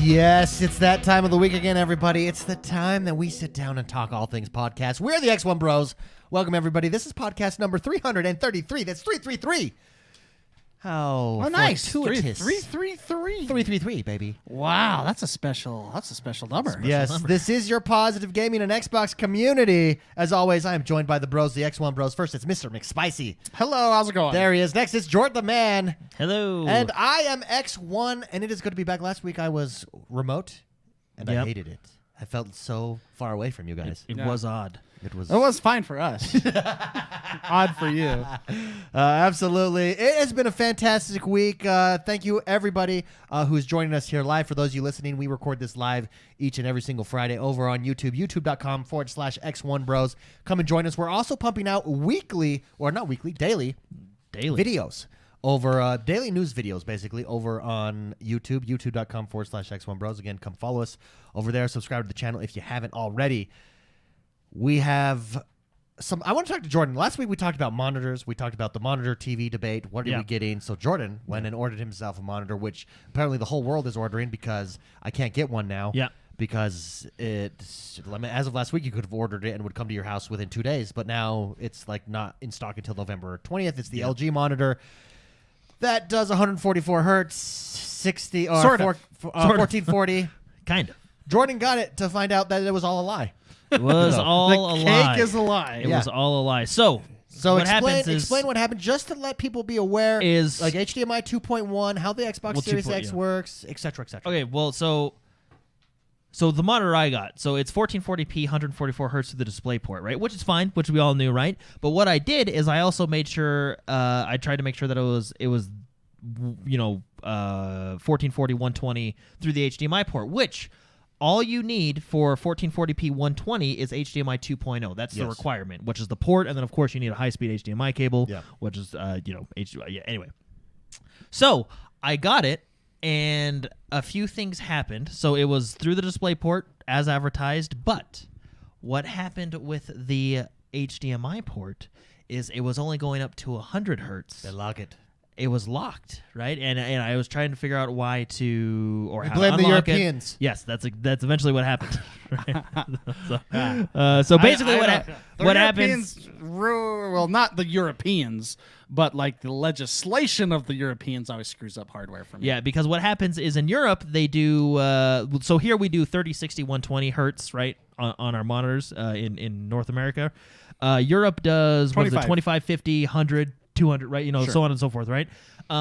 Yes, it's that time of the week again, everybody. It's the time that we sit down and talk all things podcast. We're the XoneBros. Welcome, everybody. This is podcast number 333. That's 333. Oh, nice. Fortuitous. 333. 333, baby. Wow, that's a special number. Yes, this is your positive gaming and Xbox community. As always, I am joined by the bros, the XoneBros. First, it's Mr. McSpicy. Hello, how's it going? There he is. Next, it's Jordan the Man. Hello. And I am X1, and it is good to be back. Last week, I was remote, and I hated it. I felt so far away from you guys. It was odd. It was fine for us. Odd for you. Absolutely. It has been a fantastic week. Thank you, everybody who's joining us here live. For those of you listening, we record this live each and every single Friday over on YouTube, youtube.com/X1Bros. Come and join us. We're also pumping out daily videos over daily news videos, basically, over on YouTube, youtube.com/X1Bros. Again, come follow us over there. Subscribe to the channel if you haven't already. We have I want to talk to Jordan. Last week we talked about monitors. We talked about the monitor TV debate. What are we getting? So Jordan went and ordered himself a monitor, which apparently the whole world is ordering because I can't get one now. Yeah. Because as of last week, you could have ordered it and it would come to your house within 2 days. But now it's like not in stock until November 20th. It's the LG monitor that does 144 hertz, 60 or 1440. Kind of. Jordan got it to find out that it was all a lie. It was all a lie. Cake is a lie. It was all a lie. So what explain what happened, just to let people be aware, is like HDMI 2.1, how the Xbox Series X works, etc., etc. Okay, well, so the monitor I got, so it's 1440p, 144 hertz to the display port, right? Which is fine, which we all knew, right? But what I did is I also made sure I tried to make sure that it was 1440 120 through the HDMI port, which all you need for 1440p 120 is HDMI 2.0. That's the requirement, which is the port, and then of course you need a high-speed HDMI cable, which is HDMI. Yeah. Anyway, so I got it, and a few things happened. So it was through the display port as advertised, but what happened with the HDMI port is it was only going up to 100 hertz. They lock it. It was locked, right? And I was trying to figure out why to or how blame to the unlock Europeans. It. Yes, that's eventually what happened. So basically, what happens? Well, not the Europeans, but like the legislation of the Europeans always screws up hardware for me. Yeah, because what happens is in Europe they do. So here we do 30, 60, 120 hertz, right, on our monitors in North America. Europe does 25, 50, 100. 200, right? So on and so forth, right?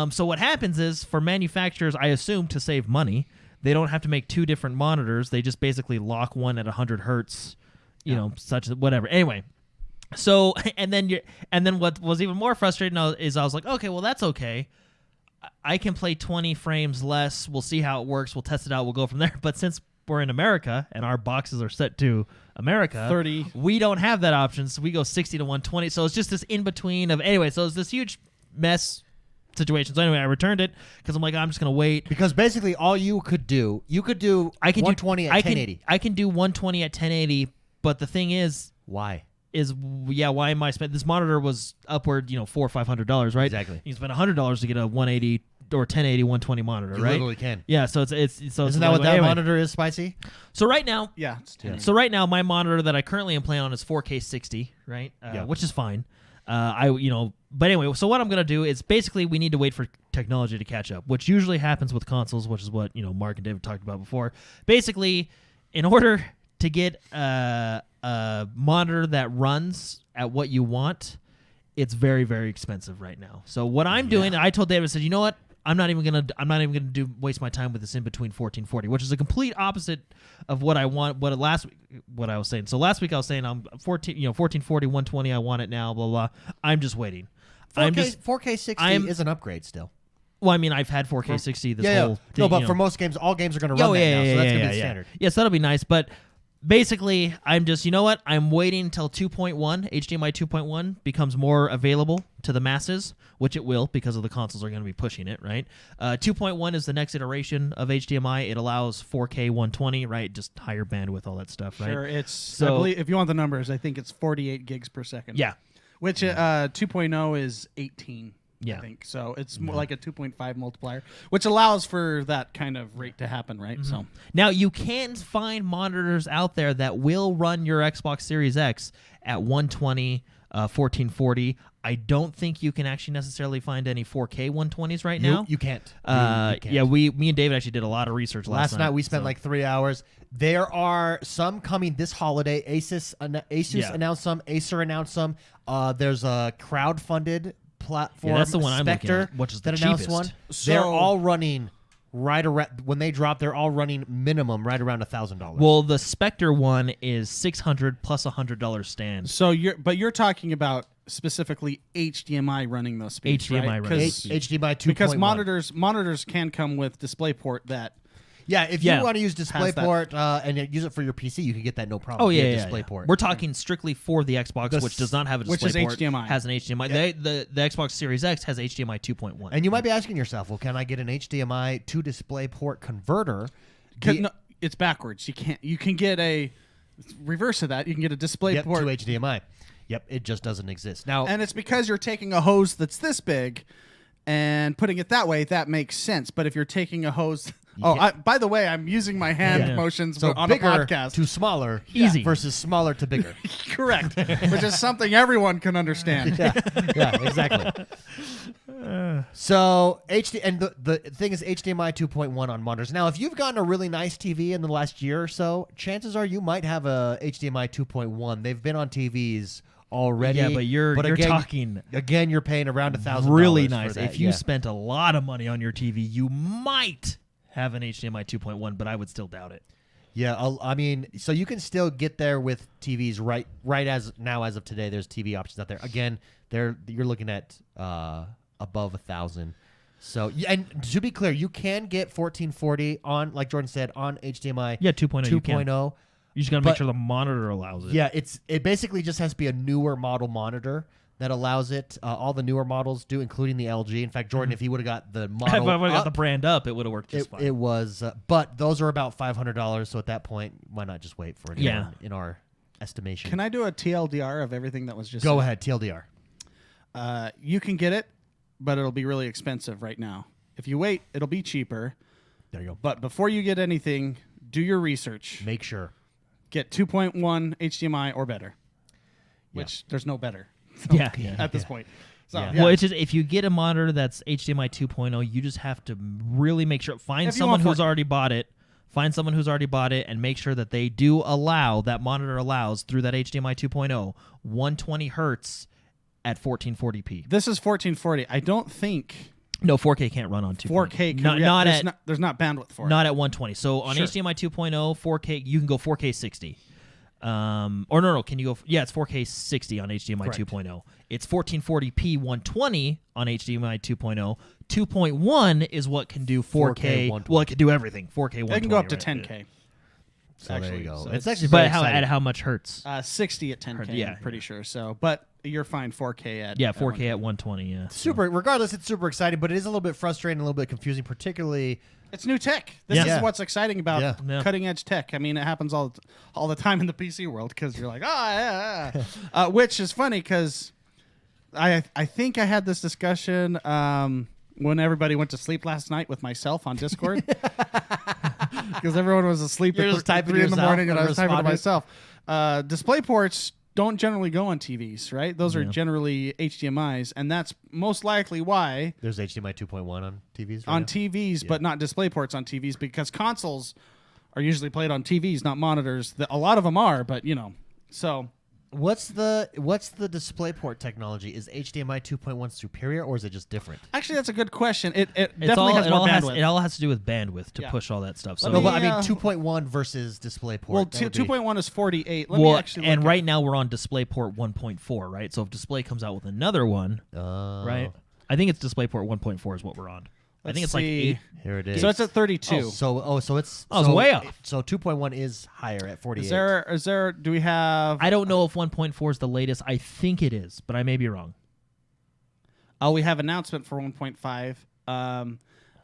So what happens is for manufacturers, I assume to save money, they don't have to make two different monitors. They just basically lock one at 100 hertz, such as whatever. Anyway, so and then what was even more frustrating is I was like, okay, well that's okay. I can play 20 frames less. We'll see how it works. We'll test it out. We'll go from there. But since we're in America and our boxes are set to America, 30. We don't have that option, so we go 60 to 120. So it's just this in between of anyway. So it's this huge mess situation. So anyway, I returned it because I'm like, I'm just gonna wait because basically all you could do I can 120 at 1080. I can do 120 at 1080, but the thing is, why am I spent? This monitor was upward, $400 or $500, right? Exactly. You spend $100 to get a 180 or 1080 120 monitor, you right? Literally can. Yeah, so isn't that what that monitor is, Spicy? So right now, it's 1080. So right now, my monitor that I currently am playing on is 4K 60, right? Which is fine. But anyway, so what I'm gonna do is basically we need to wait for technology to catch up, which usually happens with consoles, which is what Mark and David talked about before. Basically, in order to get a monitor that runs at what you want, it's very, very expensive right now. So what I'm doing, I told David, I said, you know what? I'm not even gonna waste my time with this in between 1440, which is a complete opposite of what I want. What I was saying. So last week I was saying I'm 1440, 120. I want it now. Blah blah. I'm just waiting. 4K 60 is an upgrade still. Well, I mean, I've had 4K 60 this whole thing. No, but for most games, all games are going to run that now, so that's going to be the standard. Yes, that'll be nice, but basically, I'm just, I'm waiting until 2.1, HDMI 2.1 becomes more available to the masses, which it will because of the consoles are going to be pushing it, right? 2.1 is the next iteration of HDMI. It allows 4K 120, right? Just higher bandwidth, all that stuff, right? Sure, I believe, if you want the numbers, I think it's 48 gigs per second. Yeah. Which 2.0 is 18. Yeah. I think so. It's more like a 2.5 multiplier, which allows for that kind of rate to happen, right? So Now you can find monitors out there that will run your Xbox Series X at 120, 1440. I don't think you can actually necessarily find any 4K 120s right now. You can't. You can't. Yeah, me and David actually did a lot of research last night. We spent like 3 hours. There are some coming this holiday. Asus announced some. Acer announced some. There's a crowd-funded platform. Yeah, that's the one I'm looking Spectre, at, which is the that announced cheapest. one. So- They're all running right around when they drop. They're all running minimum right around $1,000. Well, the Spectre one is $600 plus $100 stand. So you're talking about specifically HDMI running those speeds, HDMI right? running 'Cause- HDMI 2.1. because monitors can come with DisplayPort that Yeah, if you Yeah. want to use Has DisplayPort and use it for your PC, you can get that no problem. Oh yeah, via yeah, DisplayPort. yeah. We're talking strictly for the Xbox, which does not have a DisplayPort. which is HDMI. Has an HDMI. The Xbox Series X has HDMI 2.1. And you might be asking yourself, well, can I get an HDMI to DisplayPort converter? no, it's backwards. You can get a reverse of that. You can get a Yep, to DisplayPort, HDMI. Yep, it just doesn't exist. Now, and it's because you're taking a hose that's this big and putting it that way. That makes sense. But if you're taking a hose, by the way, I'm using my hand Yeah. motions so on bigger a podcast. to smaller Easy. versus smaller to bigger. Correct, which is something everyone can understand. yeah, exactly. So the thing is HDMI 2.1 on monitors. Now, if you've gotten a really nice TV in the last year or so, chances are you might have a HDMI 2.1. They've been on TVs already. Yeah, but you're again, talking again. You're paying around $1,000. really for nice. that, If you yeah. spent a lot of money on your TV, you might have an HDMI 2.1, but I would still doubt it. Yeah, I mean, so you can still get there with TVs right as of today. There's TV options out there. Again, you're looking at above 1,000. So, and to be clear, you can get 1440 on, like Jordan said, on HDMI. Yeah, 2.0. You can. 2.0. You just got to But- make sure the monitor allows it. Yeah, it basically just has to be a newer model monitor that allows it. All the newer models do, including the LG. In fact, Jordan, if he would have got the If model, I would have got the up, brand up, it would have worked just fine. it was. But those are about $500. So at that point, why not just wait for it? Yeah. In our estimation. Can I do a TLDR of everything that was just Go said? ahead, TLDR. You can get it, but it'll be really expensive right now. If you wait, it'll be cheaper. There you go. But before you get anything, do your research. Make sure. Get 2.1 HDMI or better, which there's no better yeah. at this point. So, Yeah. Well, it's just if you get a monitor that's HDMI 2.0, you just have to really make sure find If you someone want who's already bought it. Find someone who's already bought it and make sure that they do allow that monitor allows through that HDMI 2.0 120 hertz at 1440p. this is 1440. I don't think No, 4K can't run on 2.0. 4K. There's not bandwidth for it. Not at 120. So on Sure. HDMI 2.0, 4K, you can go 4K 60. Or no, can you go? Yeah, it's 4K 60 on HDMI Correct. 2.0. It's 1440p 120 on HDMI 2.0. 2.1 is what can do 4K. 120. Well, it can do everything. 4K 120. They can go up to right? So 10K. there Actually, you go. so it's it's- actually But very how exciting. at how much hertz? 60 at 10K. Yeah. I'm pretty sure. So, but you're fine 4K at Yeah, 4K at 120. Yeah. Super. Regardless, it's super exciting, but it is a little bit frustrating, a little bit confusing, particularly. It's new tech. This Yeah. is what's exciting about Yeah. Yeah. cutting edge tech. I mean, it happens all the time in the PC world because you're like, which is funny because I think I had this discussion when everybody went to sleep last night with myself on Discord because everyone was asleep You're at just typing 3 in the yourself morning and I and was typing to responding. myself. Display ports don't generally go on TVs, right? Those are Yeah. generally HDMIs, and that's most likely why There's HDMI 2.1 on TVs. Right on now? TVs, but not display ports on TVs because consoles are usually played on TVs, not monitors. A lot of them are, but so What's the DisplayPort technology? Is HDMI 2.1 superior or is it just different? actually that's a good question. It It's definitely has more bandwidth. it all has to do with bandwidth to Yeah. push all that stuff. So Let No, me, but I mean uh, 2.1 versus DisplayPort. well, That would be- 2.1 is 48. Let me well, actually and look right now we're on DisplayPort 1.4, right? So if Display comes out with another one, Oh. right? I think it's DisplayPort 1.4 is what we're on. I think it's like see. 8. Here it is. So it's at 32. Oh, so it's Oh, it's way off. So 2.1 is higher at 48. Is there? Do we have? I don't know if 1.4 is the latest. I think it is, but I may be wrong. Oh, we have announcement for 1.5. I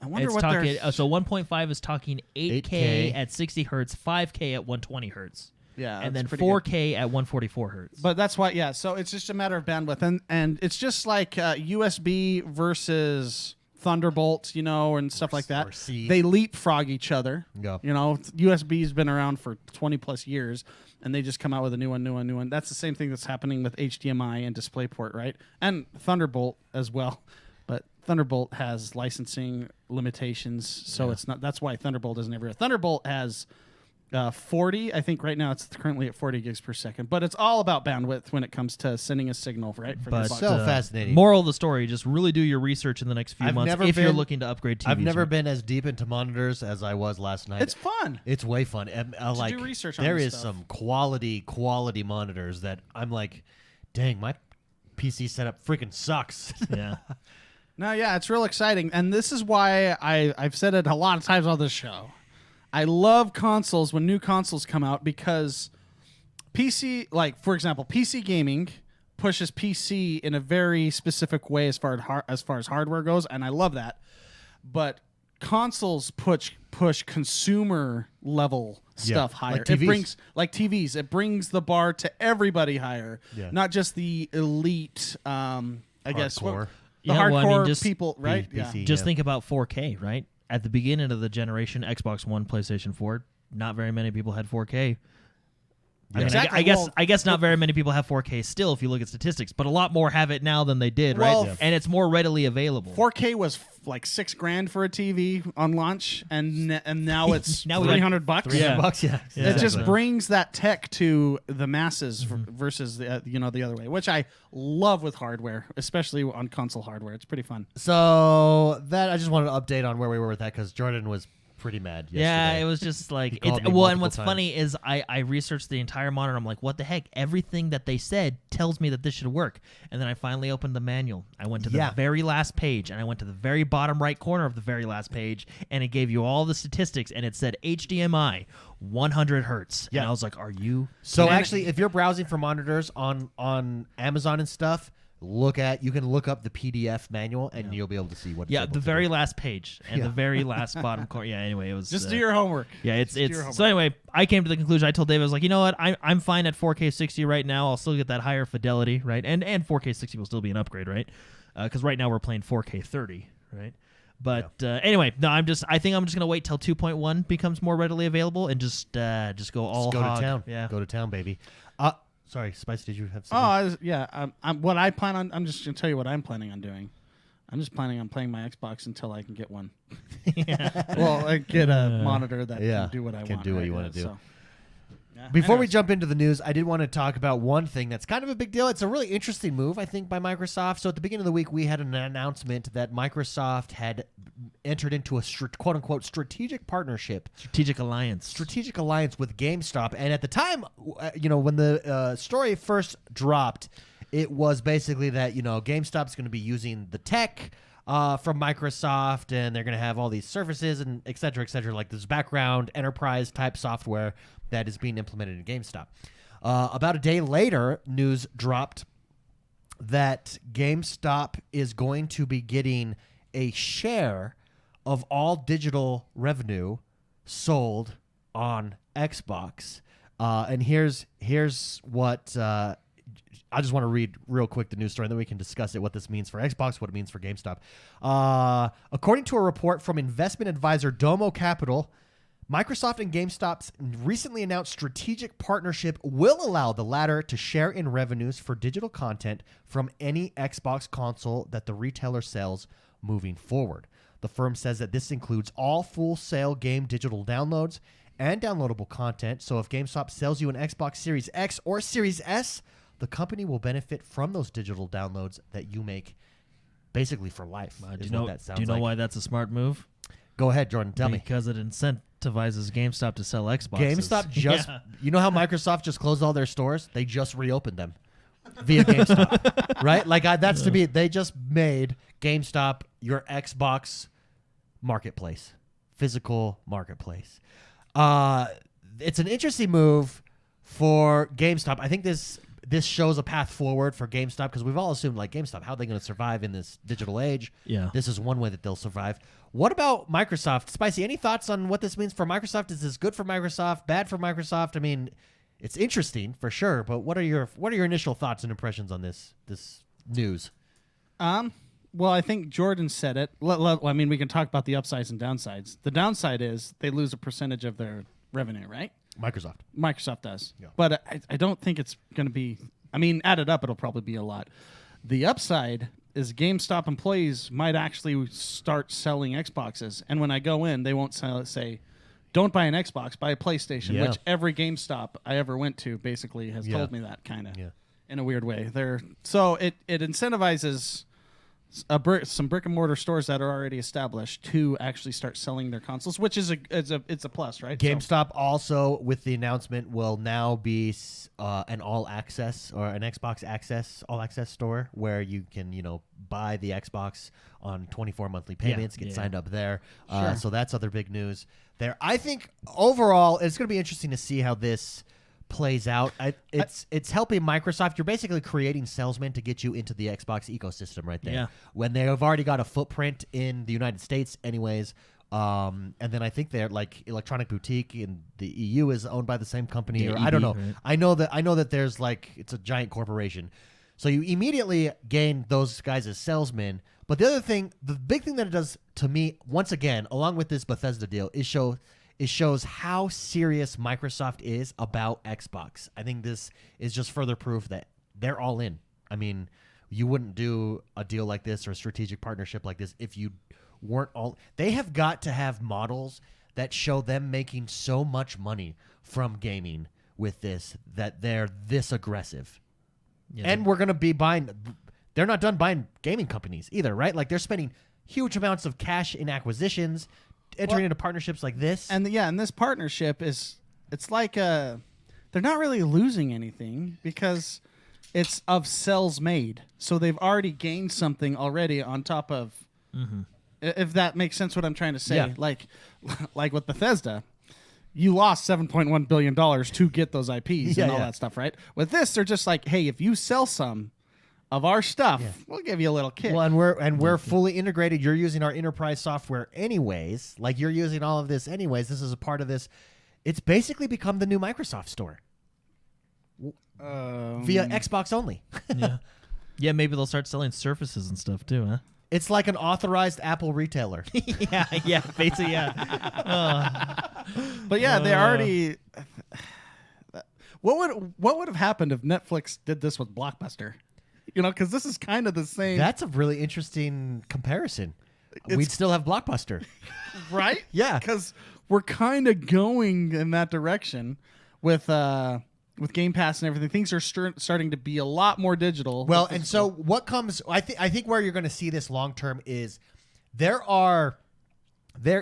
wonder It's what talking. they're. So 1.5 is talking 8K 8K. at 60 hertz, 5K at 120 hertz. Yeah, and that's then pretty 4K at 144 hertz. But that's why, yeah. So it's just a matter of bandwidth, and it's just like USB versus Thunderbolt, and stuff like that. or C. They leapfrog each other. Yeah. USB's been around for 20 plus years, and they just come out with a new one. That's the same thing that's happening with HDMI and DisplayPort, right? And Thunderbolt as well. But Thunderbolt has licensing limitations, so it's not. That's why Thunderbolt isn't everywhere. Thunderbolt has 40. I think right now it's currently at 40 gigs per second. But it's all about bandwidth when it comes to sending a signal, right? For But the box. So fascinating. Moral of the story: just really do your research in the next few I've months never if you're been- looking to upgrade TVs. I've never right? been as deep into monitors as I was last night. It's fun. It's way fun. Like do research on there this is stuff. some quality monitors that I'm like, dang, my PC setup freaking sucks. Yeah. No, yeah, it's real exciting, and this is why I've said it a lot of times on this show. I love consoles when new consoles come out because PC, like for example, PC gaming pushes PC in a very specific way as far as hardware goes, and I love that. But consoles push consumer level stuff higher. like It TVs. brings TVs. It brings the bar to everybody higher, Yeah. not just the elite. I guess Hardcore. the Yeah, hardcore well, I mean, just people, right? PC. Just Yeah. think about 4K, right? At the beginning of the generation, Xbox One, PlayStation 4, not very many people had 4K. I mean, Exactly. I guess Well, I guess not very many people have 4K still if you look at statistics, but a lot more have it now than they did, Well, right? And it's more readily available. 4K was like $6,000 for a TV on launch, and now it's Now we got $300. $300, yeah. Yeah. It just Exactly. brings that tech to the masses versus the the other way, which I love with hardware, especially on console hardware. It's pretty fun. So that I just wanted to update on where we were with that because Jordan was pretty mad yesterday. Yeah, it was just like He called it's me well, and multiple what's times. funny is I researched the entire monitor. I'm like, what the heck? Everything that they said tells me that this should work. And then I finally opened the manual. I went to the Yeah. very last page, and I went to the very bottom right corner of the very last page, and it gave you all the statistics, and it said HDMI 100 hertz. Yeah. And I was like, are you? So And- actually, if you're browsing for monitors on Amazon and stuff, you can look up the PDF manual and you'll be able to see what. Yeah, it's able the to very do. last page and Yeah. the very last bottom corner. Yeah. Anyway, it was Just do your homework. Yeah, it's do your so anyway, I came to the conclusion. I told Dave, I was like, you know what, I'm fine at 4K 60 right now. I'll still get that higher fidelity, right? And 4K 60 will still be an upgrade, right? Because right now we're playing 4K 30, right? But anyway, no, I think I'm just gonna wait till 2.1 becomes more readily available and just go all Just go hog. to town. Yeah. Go to town, baby. Sorry, Spice. Did you have Oh, something? what I plan on. I'm just gonna tell you what I'm planning on doing. I'm just planning on playing my Xbox until I can get one. Well, I get a monitor that can do what I want. Can do what right? you wanna Yeah, do. so- yeah. Before we Anyways. jump into the news, I did want to talk about one thing that's kind of a big deal. It's a really interesting move, I think, by Microsoft. So at the beginning of the week, we had an announcement that Microsoft had entered into a quote-unquote strategic partnership, Strategic alliance. with GameStop. And at the time, when the story first dropped, it was basically that, GameStop's going to be using the tech from Microsoft, and they're going to have all these services and et cetera, like this background enterprise-type software that is being implemented in GameStop. About a day later, news dropped that GameStop is going to be getting a share of all digital revenue sold on Xbox. And here's what I just want to read real quick the news story, and then we can discuss it, what this means for Xbox, what it means for GameStop. According to a report from investment advisor Domo Capital, Microsoft and GameStop's recently announced strategic partnership will allow the latter to share in revenues for digital content from any Xbox console that the retailer sells moving forward. The firm says that this includes all full sale game digital downloads and downloadable content. So if GameStop sells you an Xbox Series X or Series S, the company will benefit from those digital downloads that you make basically for life. Do is you know? what that sounds Do you know like. why that's a smart move? Go ahead, Jordan. Tell me. Because it incentivizes GameStop to sell Xboxes. GameStop just, Yeah. you know how Microsoft just closed all their stores? They just reopened them via GameStop, right? Like that's to me, they just made GameStop your Xbox marketplace, physical marketplace. It's an interesting move for GameStop. I think this shows a path forward for GameStop because we've all assumed like GameStop, how are they going to survive in this digital age? Yeah. This is one way that they'll survive. What about Microsoft? Spicy, any thoughts on what this means for Microsoft? Is this good for Microsoft, bad for Microsoft? I mean, it's interesting for sure. But what are your initial thoughts and impressions on this news? Well, I think Jordan said it. I mean, we can talk about the upsides and downsides. The downside is they lose a percentage of their revenue, right? Microsoft does. Yeah. But I don't think it's going to be, I mean, added up, it'll probably be a lot. The upside is GameStop employees might actually start selling Xboxes. And when I go in, they won't say, don't buy an Xbox, buy a PlayStation, which every GameStop I ever went to basically has told me that kind of in a weird way. So it incentivizes some brick and mortar stores that are already established to actually start selling their consoles, which is it's a plus, right? GameStop also, with the announcement, will now be an all access or an Xbox all access store where you can buy the Xbox on 24 monthly payments, get signed up there. So that's other big news there. I think overall it's going to be interesting to see how this plays out. It's helping Microsoft. You're basically creating salesmen to get you into the Xbox ecosystem right there. When they have already got a footprint in the United States anyways. And then I think they're like Electronic Boutique in the EU is owned by the same company, or I don't know. Right? I know that there's it's a giant corporation. So you immediately gain those guys as salesmen. But the big thing that it does to me, once again, along with this Bethesda deal, is it shows how serious Microsoft is about Xbox. I think this is just further proof that they're all in. I mean, you wouldn't do a deal like this or a strategic partnership like this if you weren't all. They have got to have models that show them making so much money from gaming with this that they're this aggressive. Yeah, and we're going to be buying. They're not done buying gaming companies either, right? Like they're spending huge amounts of cash in acquisitions, entering into partnerships like this. And this partnership it's like they're not really losing anything because it's of cells made. So they've already gained something already on top of, if that makes sense what I'm trying to say. Yeah. Like with Bethesda, you lost $7.1 billion to get those IPs and all that stuff, right? With this, they're just like, hey, if you sell some of our stuff, we'll give you a little kick. Well, and we're fully integrated. You're using our enterprise software anyways. Like you're using all of this anyways. This is a part of this. It's basically become the new Microsoft store via Xbox only. Yeah, maybe they'll start selling Surfaces and stuff too, huh? It's like an authorized Apple retailer. Basically, But yeah, they already. What would have happened if Netflix did this with Blockbuster? Because this is kind of the same. That's a really interesting comparison. We'd still have Blockbuster. Right? Yeah. Because we're kind of going in that direction with Game Pass and everything. Things are starting to be a lot more digital. Well, and so what comes... I think where you're going to see this long-term is there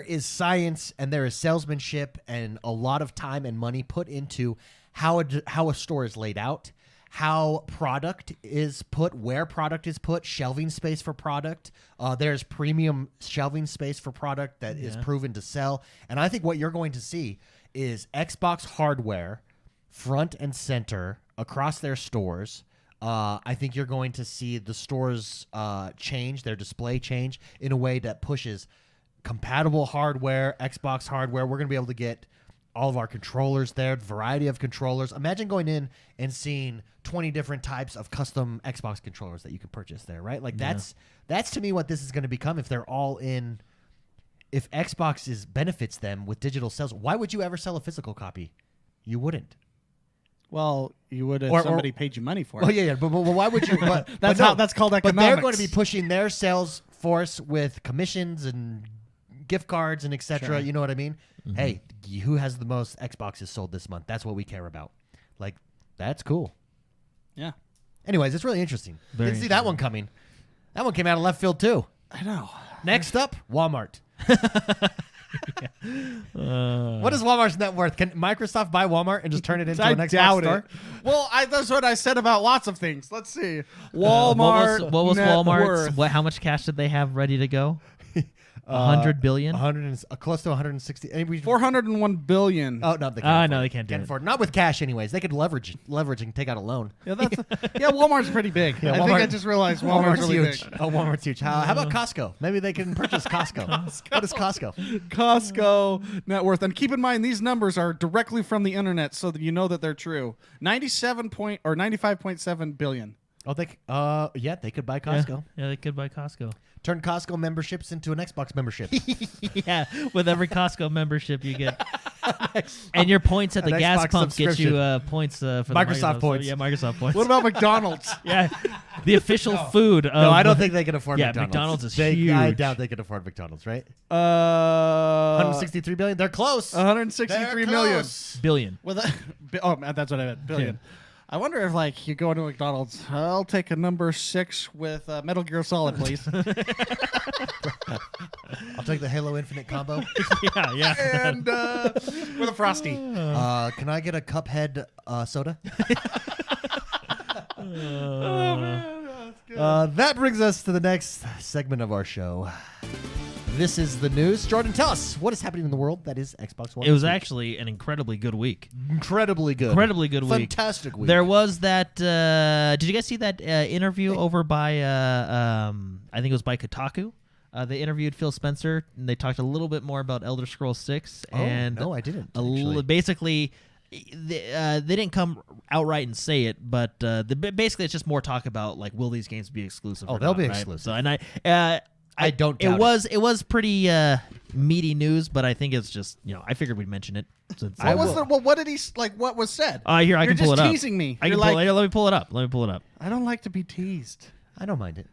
is science and there is salesmanship and a lot of time and money put into how a store is laid out, how product is put, where product is put, shelving space for product. There's premium shelving space for product that is proven to sell. And I think what you're going to see is Xbox hardware front and center across their stores. I think you're going to see the stores change, their display change in a way that pushes compatible hardware, Xbox hardware. We're going to be able to get all of our controllers there, variety of controllers. Imagine going in and seeing 20 different types of custom Xbox controllers that you can purchase there, right? Like that's to me what this is going to become if they're all in. If Xbox benefits them with digital sales, why would you ever sell a physical copy? You wouldn't. Well, you would if somebody paid you money for it. Oh yeah, but why would you? That's called economics. But they're going to be pushing their sales force with commissions and gift cards and etc. Sure. You know what I mean? Mm-hmm. Hey, who has the most Xboxes sold this month? That's what we care about. Like, that's cool. Yeah. Anyways, it's really interesting. Didn't see that one coming. That one came out of left field too. I know. Next up, Walmart. What is Walmart's net worth? Can Microsoft buy Walmart and just turn it into an Xbox store? Well, that's what I said about lots of things. Let's see. Walmart. What was Walmart's? How much cash did they have ready to go? $100 billion. Close to 160. 401 billion. Oh no, they can't. No, they can't do Can't it. afford. Not with cash, anyways. They could leverage and take out a loan. Yeah, Walmart's pretty big. Yeah, I think I just realized Walmart's really huge. big. Oh, Walmart's huge. How about Costco? Maybe they can purchase Costco. What is Costco? Costco net worth. And keep in mind, these numbers are directly from the internet, so that you know that they're true. 95.7 billion. Oh, they could buy Costco. Yeah, they could buy Costco. Turn Costco memberships into an Xbox membership. Yeah, with every Costco membership you get. And your points at the An gas Xbox pump get you subscription. points for the Microsoft points. Yeah, Microsoft points. What about McDonald's? Yeah, the official food. No, I don't think they can afford Yeah, McDonald's. McDonald's is huge. I doubt they can afford McDonald's, right? 163 billion. They're close. 163 million. Close. billion. With that's what I meant. Billion. I wonder if you go into McDonald's. I'll take a number 6 with Metal Gear Solid, please. I'll take the Halo Infinite combo. yeah. And with a Frosty. Can I get a Cuphead soda? Oh man, that's good. That brings us to the next segment of our show. This is the news. Jordan, tell us what is happening in the world that is Xbox One. It was actually an incredibly good week. incredibly good. Incredibly good week. Fantastic week. There was that. Did you guys see that interview over by? I think it was by Kotaku. They interviewed Phil Spencer, and they talked a little bit more about Elder Scrolls 6. And no, I didn't. Basically, they didn't come outright and say it, but basically it's just more talk about will these games be exclusive? Oh, or they'll not, be right? exclusive. So, and I don't doubt it was pretty meaty news, but I think it's just I figured we'd mention it. Since What did he what was said? Here, I You're can pull it just up. teasing me. I You're can pull it. Let me pull it up. I don't like to be teased. I don't mind it.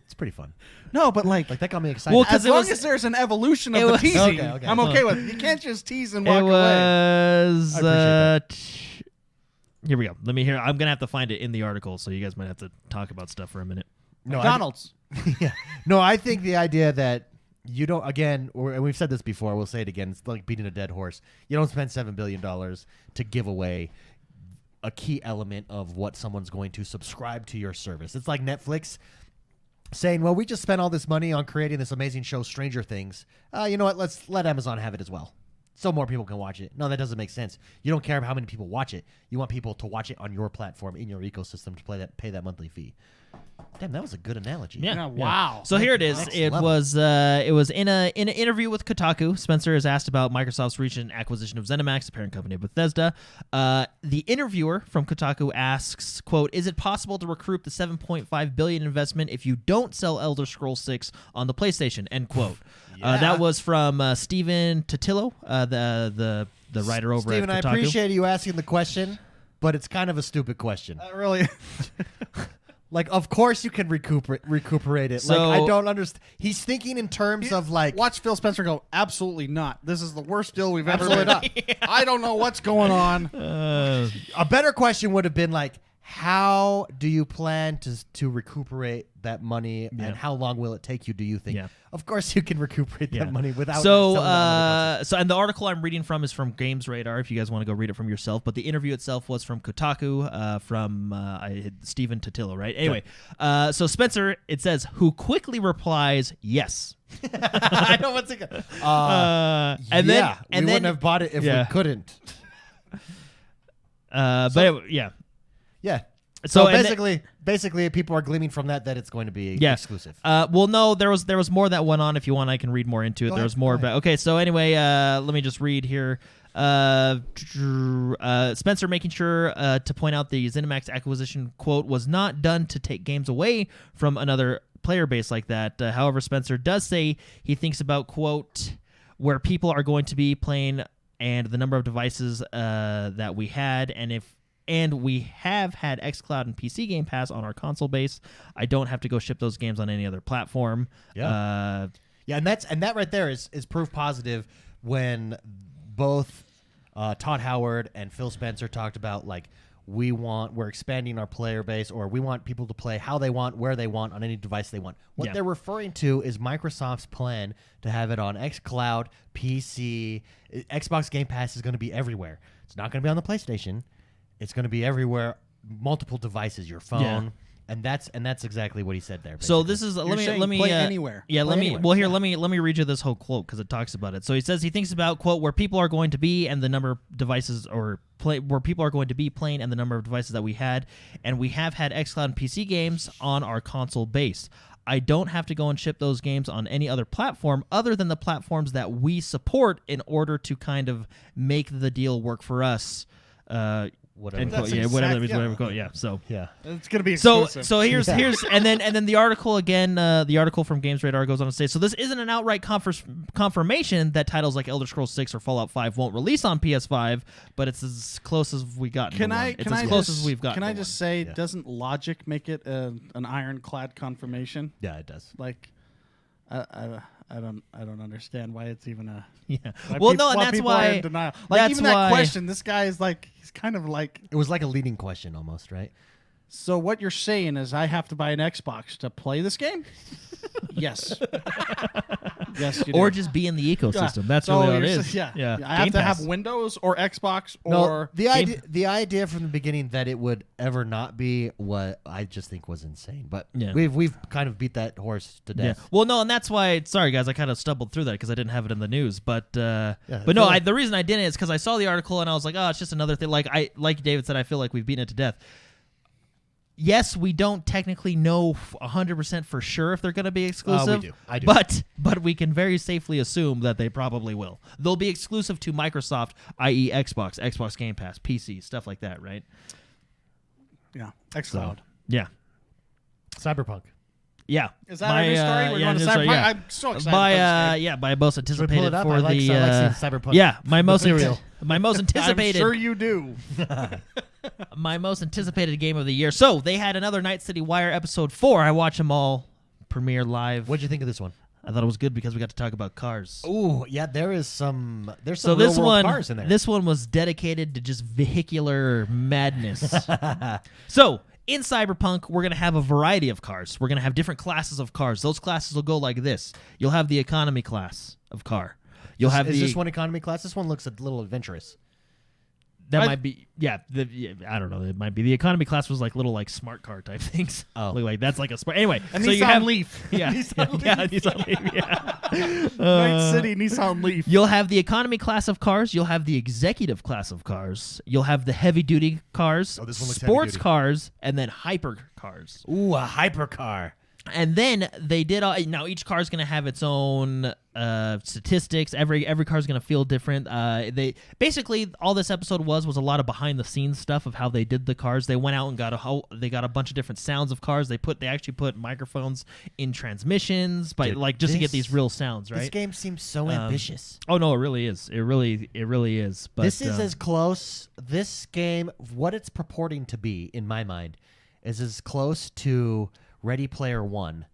It's pretty fun. No, but that got me excited. Well, 'cause as long as there's an evolution of it the was- teasing, Okay. I'm okay with it. You can't just tease and walk It away. was. I appreciate Here we go. Let me hear. I'm gonna have to find it in the article, so you guys might have to talk about stuff for a minute. No, McDonald's. Yeah. No, I think the idea that you don't, again, and we've said this before, we'll say it again, it's like beating a dead horse. You don't spend $7 billion to give away a key element of what someone's going to subscribe to your service. It's like Netflix saying, well, we just spent all this money on creating this amazing show, Stranger Things. You know what? Let's let Amazon have it as well, so more people can watch it. No, that doesn't make sense. You don't care about how many people watch it. You want people to watch it on your platform, in your ecosystem, to pay that monthly fee. Damn, that was a good analogy. Yeah. Wow. So here it is. Next It level. was in an interview with Kotaku. Spencer is asked about Microsoft's recent acquisition of ZeniMax, the parent company of Bethesda. The interviewer from Kotaku asks, "quote Is it possible to recoup the $7.5 billion investment if you don't sell Elder Scrolls 6 on the PlayStation?" End quote. That was from Steven Totillo, the writer over Steven, at Kotaku. I appreciate you asking the question, but it's kind of a stupid question. Really? Of course you can recuperate it. So- I don't understand. He's thinking in terms of Watch Phil Spencer go, absolutely not. This is the worst deal we've ever Absolutely made. I don't know what's going on. a better question would have been how do you plan to recuperate that money, and how long will it take you, do you think? Yeah. Of course you can recuperate that money without So, selling it on other and the article I'm reading from is from Games Radar. If you guys want to go read it from yourself, but the interview itself was from Kotaku, from Steven Totillo, right? Anyway, so Spencer, it says, who quickly replies, "Yes." I know what's it. And And then, we and wouldn't then, have bought it if we couldn't. yeah. Yeah. So So and then- basically, people are gleaming from that it's going to be exclusive. Well, no, there was more that went on. If you want, I can read more into it. Go There ahead, was more go ahead. about. Okay, so anyway, let me just read here. Spencer making sure to point out the ZeniMax acquisition, quote, was not done to take games away from another player base like that. However, Spencer does say he thinks about, quote, where people are going to be playing and the number of devices that we had, and we have had xCloud and PC Game Pass on our console base. I don't have to go ship those games on any other platform. Yeah. Yeah, and that right there is proof positive when both Todd Howard and Phil Spencer talked about we're expanding our player base, or we want people to play how they want, where they want, on any device they want. What they're referring to is Microsoft's plan to have it on xCloud, PC, Xbox Game Pass is going to be everywhere. It's not going to be on the PlayStation. It's going to be everywhere, multiple devices, your phone, And that's exactly what he said there. So basically. this is You're let me saying let me play anywhere. Yeah, Play let me anywhere. well here let me read you this whole quote because it talks about it. So he says he thinks about quote where people are going to be and the number of devices where people are going to be playing and the number of devices that we had, and we have had xCloud and PC games on our console base. I don't have to go and ship those games on any other platform other than the platforms that we support in order to kind of make the deal work for us. Whatever. End That's quote, yeah, whatever that means, exact- whatever quote, yeah. So yeah. It's gonna be so exclusive. so here's and then the article again, the article from Games Radar goes on to say, so this isn't an outright confirmation that titles like Elder Scrolls 6 or Fallout 5 won't release on PS5, but it's as close as we got. Can I? It's Can as I close just, as we've got. Can I just say, Yeah. doesn't logic make it an ironclad confirmation? Yeah, it does. Like, I don't understand why it's even a. Yeah. Why Well, peop- no, and why that's people are why. in denial. Like that's even why- that question, this guy is like he's kind of like. It was like a leading question almost, right? So what you're saying is I have to buy an Xbox to play this game? Yes. Yes, you do. Or just be in the ecosystem. Yeah. That's So really what it you're is. s- Yeah. Yeah. I have Game to Pass. have Windows or Xbox No, or the idea from the beginning that it would ever not be what I just think was insane. But Yeah. we've kind of beat that horse to Yeah. death. Well, no, and that's why. Sorry, guys, I kind of stumbled through that because I didn't have it in the news. But I but no, feel like- the reason I didn't is because I saw the article and I was like, oh, it's just another thing. Like David said, I feel like we've beaten it to death. Yes, we don't technically know 100% for sure if they're going to be exclusive. do. I do. But we can very safely assume that they probably will. They'll be exclusive to Microsoft, i.e., Xbox Game Pass, PC, stuff like that, right? yeah, XCloud. Yeah. Cyberpunk. Yeah. Is that our new story? We're going to new story, Cyberpunk. yeah. I'm so excited. By for this game. by most Should we pull anticipated it up? for I like the seeing Cyberpunk. yeah, my most material. my most anticipated I'm sure you do. my most anticipated game of the year. So they had another Night City Wire episode 4. I watched them all premiere live. What'd you think of this one? I thought it was good because we got to talk about cars. Ooh, yeah, there's some So this real-world one, cars in there. this one was dedicated to just vehicular madness. So in Cyberpunk, we're gonna have a variety of cars. We're gonna have different classes of cars. Those classes will go like this. You'll have the economy class of car. You'll have is the this one economy class? This one looks a little adventurous. that might be I don't know. It might be the economy class was like little like smart car type things. Oh. Look like that's like a smart. Anyway, A so Nissan you have Leaf. yeah, Nissan yeah, Leaf. Nissan Leaf, yeah. Night City Nissan Leaf. You'll have the economy class of cars. You'll have the executive class of cars. You'll have the heavy duty cars, Oh, this one looks sports heavy-duty. cars, and then hyper cars. Ooh, a hypercar. And then they did all. Now each car is going to have its own statistics. Every car is going to feel different. They basically all this episode was a lot of behind the scenes stuff of how they did the cars. They went out and got a bunch of different sounds of cars. They actually put microphones in transmissions, Dude, just to get this- these real sounds. This Right? game seems so ambitious. Oh no, it really is. It really is. But This is as close. This game, what it's purporting to be, in my mind, is as close to Ready Player One,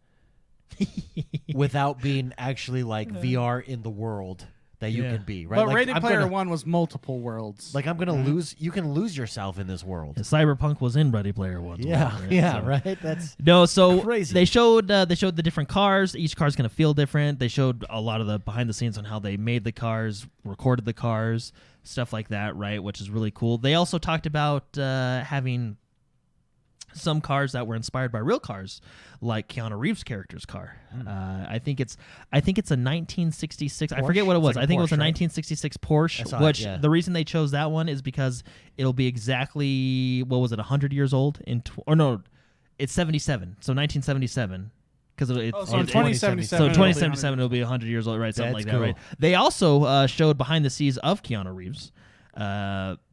without being actually like VR in the world that you Yeah. can be. Right, But like, Ready I'm Player gonna- One was multiple worlds. Like I'm gonna lose. You can lose yourself in this world. Cyberpunk was in Ready Player One. Yeah, yeah, right. That's No, so Crazy. they showed the different cars. Each car's gonna feel different. They showed a lot of the behind the scenes on how they made the cars, recorded the cars, stuff like that, right? Which is really cool. They also talked about having some cars that were inspired by real cars, like Keanu Reeves' character's car. I think it's a 1966. I forget Porsche? what it It's was. like a I think it was a Porsche, right? 1966 I Porsche. saw it, Which yeah. the reason they chose that one is because it'll be exactly 100 years old it's 77. So 1977. Because so in it's 2077. so 2077 it'll be 100 years old, right? Something That's like that, cool. right? They also showed behind the scenes of Keanu Reeves,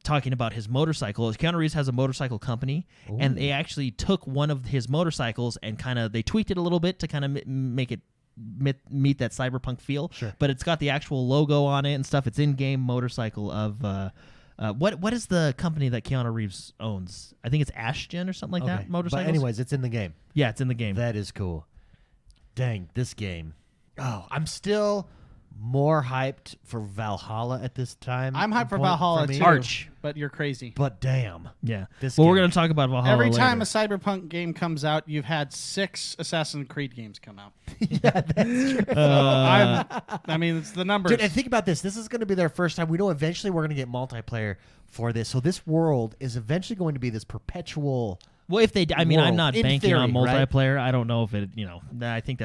talking about his motorcycle. Keanu Reeves has a motorcycle company, and they actually took one of his motorcycles and they tweaked it a little bit to kind of make it meet that cyberpunk feel. Sure. But it's got the actual logo on it and stuff. It's in-game motorcycle of. What is the company that Keanu Reeves owns? I think it's Ashton or something like that. Motorcycles. But anyways, it's in the game. Yeah, it's in the game. That is cool. Dang, this game. Oh, I'm still more hyped for Valhalla at this time. I'm hyped for point Valhalla me. too. Arch. But you're crazy. But damn. Yeah. This Well, we're game. going to talk about Valhalla Every later. time a Cyberpunk game comes out, you've had 6 Assassin's Creed games come out. Yeah, that's true. I mean, it's the numbers. Dude, and think about this. This is going to be their first time. We know eventually we're going to get multiplayer for this. So this world is eventually going to be this perpetual Well, if they, I mean, I'm world, not in banking theory, on right? multiplayer. I don't know if it, I think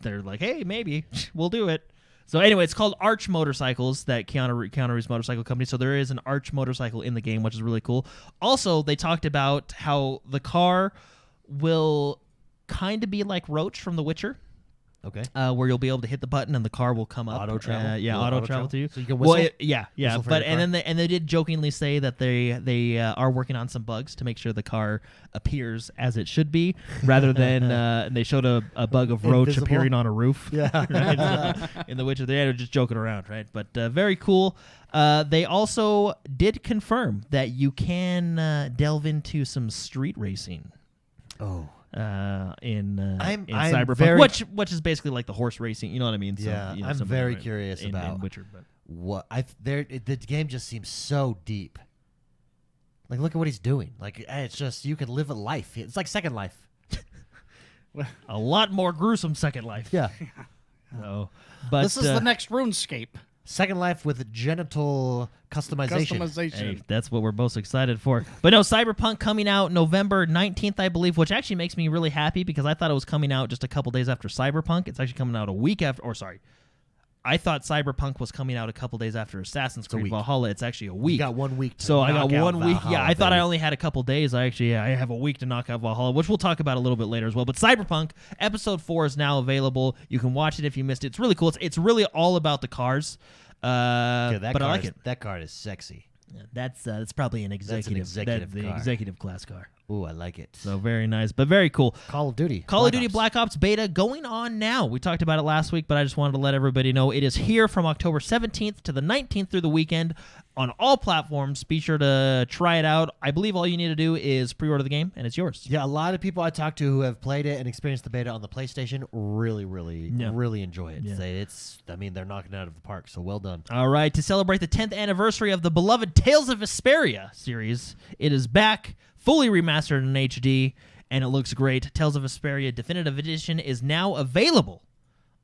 they're like, hey, maybe we'll do it. So anyway, it's called Arch Motorcycles, that Keanu Reeves motorcycle company. So there is an Arch motorcycle in the game, which is really cool. Also, they talked about how the car will kind of be like Roach from The Witcher. Okay. Where you'll be able to hit the button and the car will come up. Auto travel? Yeah, Will auto auto travel travel? to you. So you can whistle? Well, yeah. Whistle for But your and car? then they did jokingly say that they are working on some bugs to make sure the car appears as it should be, rather than and they showed a bug of Roach Invisible? appearing on a roof. Yeah. Right? In The Witcher, they're just joking around, right? But very cool. They also did confirm that you can delve into some street racing. Oh. In I'm Cyberpunk, very- which is basically like the horse racing. You know what I mean? So, Yeah, I'm something very like curious in about Witcher. But the game just seems so deep. Like, look at what he's doing. Like, it's just you can live a life. It's like Second Life. a lot more gruesome Second Life. Yeah. So, but This is the next RuneScape. Second Life with genital customization. hey, that's what we're most excited for. But no, Cyberpunk coming out November 19th, I believe, which actually makes me really happy because I thought it was coming out just a couple days after Cyberpunk. It's actually coming out a week after, or sorry, I thought Cyberpunk was coming out a couple days after Assassin's Creed week. Valhalla. It's actually a week. You got 1 week. To So I got knock out 1 week. Valhalla, Yeah, I thought I baby. only had a couple days. I have a week to knock out Valhalla, which we'll talk about a little bit later as well. But Cyberpunk Episode 4 is now available. You can watch it if you missed it. It's really cool. It's really all about the cars. Yeah, But I like it. That card is sexy. Yeah, that's probably an executive, executive the car. executive class car. Ooh, I like it. So very nice, but very cool. Call of Duty. Call of Duty Black Ops beta going on now. We talked about it last week, but I just wanted to let everybody know it is here from October 17th to the 19th through the weekend on all platforms. Be sure to try it out. I believe all you need to do is pre-order the game, and it's yours. Yeah, a lot of people I talked to who have played it and experienced the beta on the PlayStation really enjoy it. Yeah. They're knocking it out of the park, so well done. All right, to celebrate the 10th anniversary of the beloved Tales of Vesperia series, it is back, fully remastered in HD, and it looks great. Tales of Vesperia Definitive Edition is now available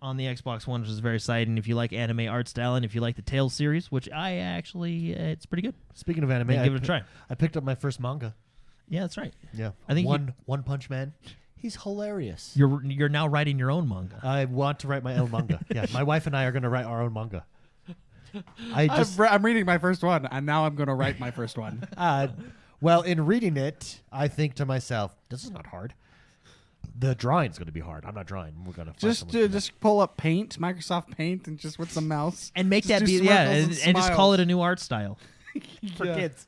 on the Xbox One, which is very exciting if you like anime art style and if you like the Tales series, which I actually, it's pretty good. Speaking of anime, Then give it a try. I picked up my first manga. Yeah, that's right. Yeah, I think One Punch Man. He's hilarious. You're now writing your own manga. I want to write my own manga. Yeah, my wife and I are going to write our own manga. I'm reading my first one, and now I'm going to write my first one. Well, in reading it, I think to myself, this is not hard. The drawing's going to be hard. I'm not drawing. We're going to Just pull up Paint, Microsoft Paint, and just with some mouse. And make just that do be, circles and just call it a new art style. for kids.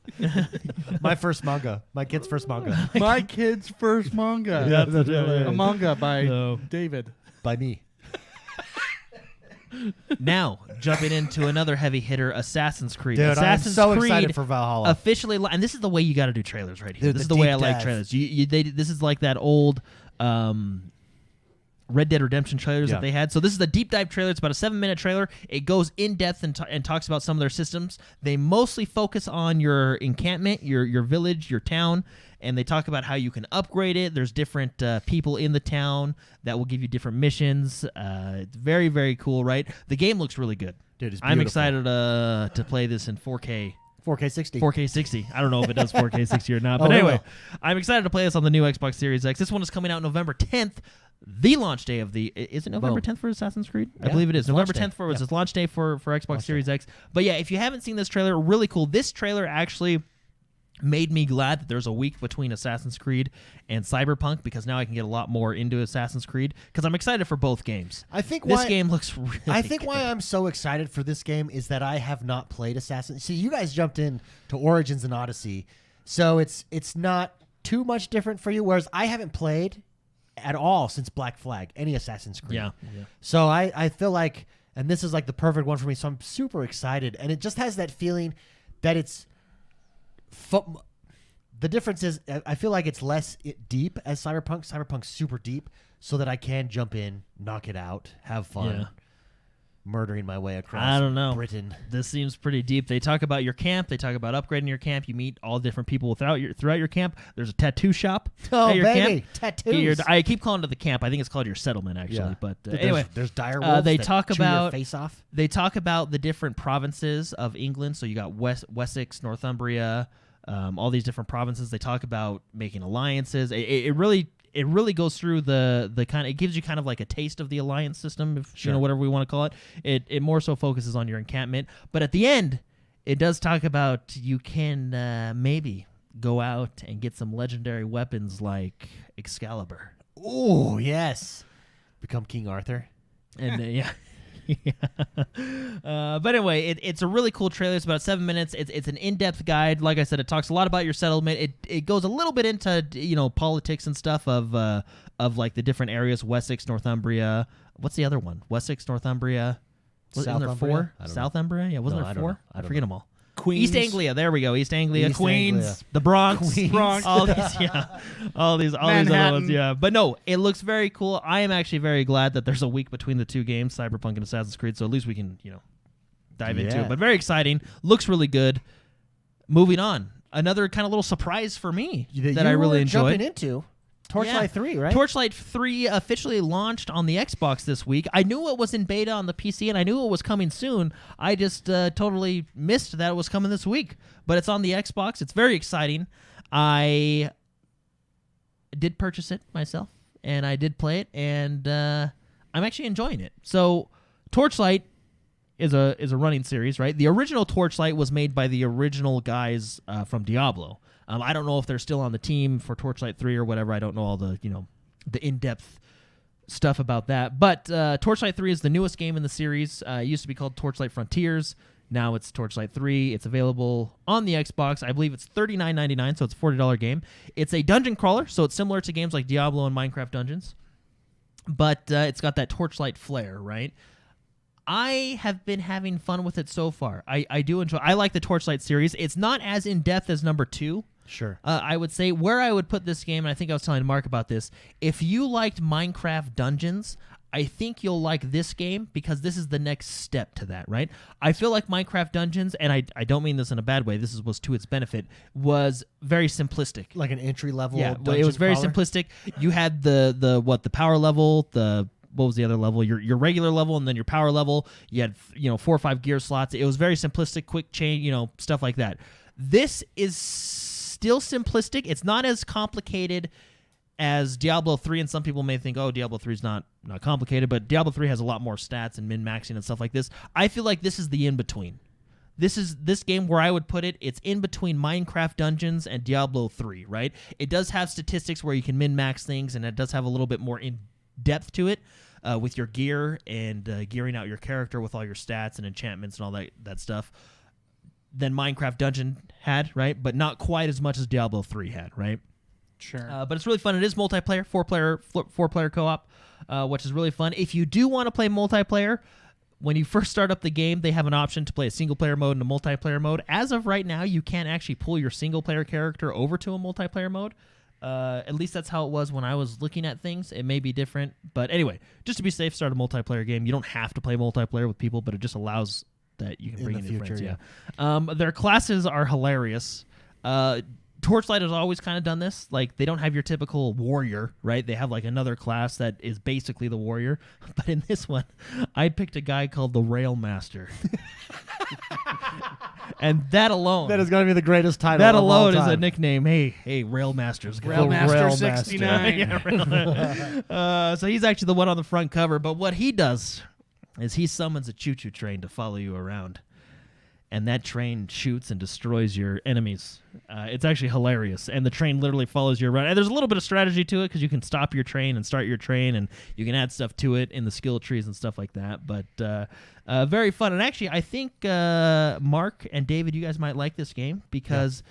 My first manga. My kid's first manga. My kid's first manga. Yeah, that's hilarious. A manga by No. David. By me. Now, jumping into another heavy hitter, Assassin's Creed. Dude, Assassin's I'm so Creed excited for Valhalla. officially, and this is the way you got to do trailers right here. Dude, This is the the way I deep like dive. trailers. This is like that old Red Dead Redemption trailers Yeah. that they had. So this is a deep dive trailer. It's about a 7-minute trailer. It goes in depth and talks about some of their systems. They mostly focus on your encampment, your village, your town, and they talk about how you can upgrade it. There's different people in the town that will give you different missions. It's very, very cool, right? The game looks really good. Dude, it's I'm beautiful. excited to play this in 4K. 4K 60. 4K 60. I don't know if it does 4K 60 or not. Oh, But it anyway, will. I'm excited to play this on the new Xbox Series X. This one is coming out November 10th, the launch day of the... Is it November Boom. 10th for Assassin's Creed? I Yeah, believe it is. it's November launch 10th day. was Yeah. its launch day for Xbox Launch Series day. X. But yeah, if you haven't seen this trailer, really cool. This trailer actually made me glad that there's a week between Assassin's Creed and Cyberpunk because now I can get a lot more into Assassin's Creed because I'm excited for both games. I think This why, game looks really I think good. why I'm so excited for this game is that I have not played Assassin. See, you guys jumped in to Origins and Odyssey, so it's not too much different for you. Whereas I haven't played at all since Black Flag, any Assassin's Creed. Yeah. So I feel like, and this is like the perfect one for me. So I'm super excited, and it just has that feeling that it's. The difference is, I feel like it's less deep as Cyberpunk. Cyberpunk's super deep, so that I can jump in, knock it out, have fun, Yeah. murdering my way across. I don't know. Britain. This seems pretty deep. They talk about your camp. They talk about upgrading your camp. You meet all different people throughout your camp. There's a tattoo shop Oh, at your baby, camp. tattoos. I keep calling it the camp. I think it's called your settlement, actually. Yeah. But There's- anyway, there's dire wolves they that talk chew your about face off. They talk about the different provinces of England. So you got Wessex, Northumbria, all these different provinces. They talk about making alliances. It really goes through the kind of, it gives you kind of like a taste of the alliance system, if you know, whatever we want to call it. It more so focuses on your encampment, but at the end, it does talk about you can maybe go out and get some legendary weapons like Excalibur. Oh yes, become King Arthur. And yeah. But anyway, it's a really cool trailer. It's about 7 minutes. It's an in-depth guide. Like I said, it talks a lot about your settlement. It goes a little bit into, you know, politics and stuff of like the different areas: Wessex, Northumbria. What's the other one? Wessex, Northumbria. Wasn't there 4? Southumbria? Yeah, wasn't there 4? I forget them all. Queens. East Anglia, there we go. East Anglia, East Queens, Anglia. the Bronx, Bronx. all these, yeah, all these other ones, yeah. But no, it looks very cool. I am actually very glad that there's a week between the two games, Cyberpunk and Assassin's Creed. So at least we can, you know, dive into it. But very exciting. Looks really good. Moving on, another kind of little surprise for me that I really enjoyed. Jumping into Torchlight 3, right? Torchlight 3 officially launched on the Xbox this week. I knew it was in beta on the PC, and I knew it was coming soon. I just totally missed that it was coming this week. But it's on the Xbox. It's very exciting. I did purchase it myself, and I did play it, and I'm actually enjoying it. So Torchlight is a running series, right? The original Torchlight was made by the original guys from Diablo. I don't know if they're still on the team for Torchlight 3 or whatever. I don't know all the, you know, the in-depth stuff about that. But Torchlight 3 is the newest game in the series. It used to be called Torchlight Frontiers. Now it's Torchlight 3. It's available on the Xbox. I believe it's $39.99, so it's a $40 game. It's a dungeon crawler, so it's similar to games like Diablo and Minecraft Dungeons. But it's got that Torchlight flair, right? I have been having fun with it so far. I do enjoy. I like the Torchlight series. It's not as in-depth as number 2. Sure. I would say where I would put this game, and I think I was telling Mark about this, if you liked Minecraft Dungeons, I think you'll like this game because this is the next step to that, right? I feel like Minecraft Dungeons, and I don't mean this in a bad way, this was to its benefit, was very simplistic. Like an entry-level dungeon it was very crawler? simplistic. You had the power level, what was the other level? Your regular level and then your power level. You had 4 or 5 gear slots. It was very simplistic, quick chain, stuff like that. This is still simplistic. It's not as complicated as Diablo 3, and some people may think, oh, Diablo 3 is not complicated, but Diablo 3 has a lot more stats and min-maxing and stuff like this. I feel like this is the in-between. This is this game where I would put it. It's in between Minecraft Dungeons and Diablo 3, right? It does have statistics where you can min-max things, and it does have a little bit more in-depth to it with your gear and gearing out your character with all your stats and enchantments and all that stuff than Minecraft Dungeon had, right? But not quite as much as Diablo 3 had, right? Sure. But it's really fun. It is multiplayer, four-player co-op, which is really fun. If you do want to play multiplayer, when you first start up the game, they have an option to play a single-player mode and a multiplayer mode. As of right now, you can't actually pull your single-player character over to a multiplayer mode. At least that's how it was when I was looking at things. It may be different. But anyway, just to be safe, start a multiplayer game. You don't have to play multiplayer with people, but it just allows that you can bring in your friends. Yeah. Their classes are hilarious. Torchlight has always kind of done this. Like, they don't have your typical warrior, right? They have like another class that is basically the warrior. But in this one, I picked a guy called the Rail Master. And that alone, That is going to be the greatest title. that of all alone is time. a nickname. Hey, Rail Master's guy. Railmaster Railmaster. 69. Yeah, so he's actually the one on the front cover. But what he does is he summons a choo-choo train to follow you around. And that train shoots and destroys your enemies. It's actually hilarious. And the train literally follows you around. And there's a little bit of strategy to it because you can stop your train and start your train, and you can add stuff to it in the skill trees and stuff like that. But very fun. And actually, I think Mark and David, you guys might like this game because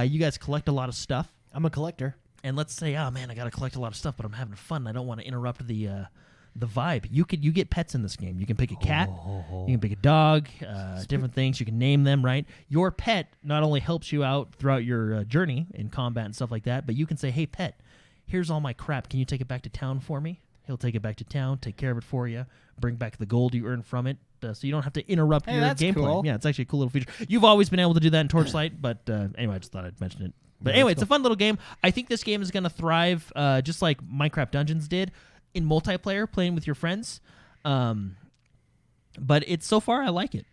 you guys collect a lot of stuff. I'm a collector. And let's say, oh, man, I got to collect a lot of stuff, but I'm having fun. And I don't want to interrupt the vibe. You get pets in this game. You can pick a cat, you can pick a dog, different things. You can name them, right? Your pet not only helps you out throughout your journey in combat and stuff like that, but you can say, hey, pet, here's all my crap. Can you take it back to town for me? He'll take it back to town, take care of it for you, bring back the gold you earn from it, so you don't have to interrupt your that's gameplay. cool. Yeah, it's actually a cool little feature. You've always been able to do that in Torchlight, but anyway, I just thought I'd mention it. But anyway, it's a fun little game. I think this game is going to thrive just like Minecraft Dungeons did in multiplayer, playing with your friends. But it's so far I like it.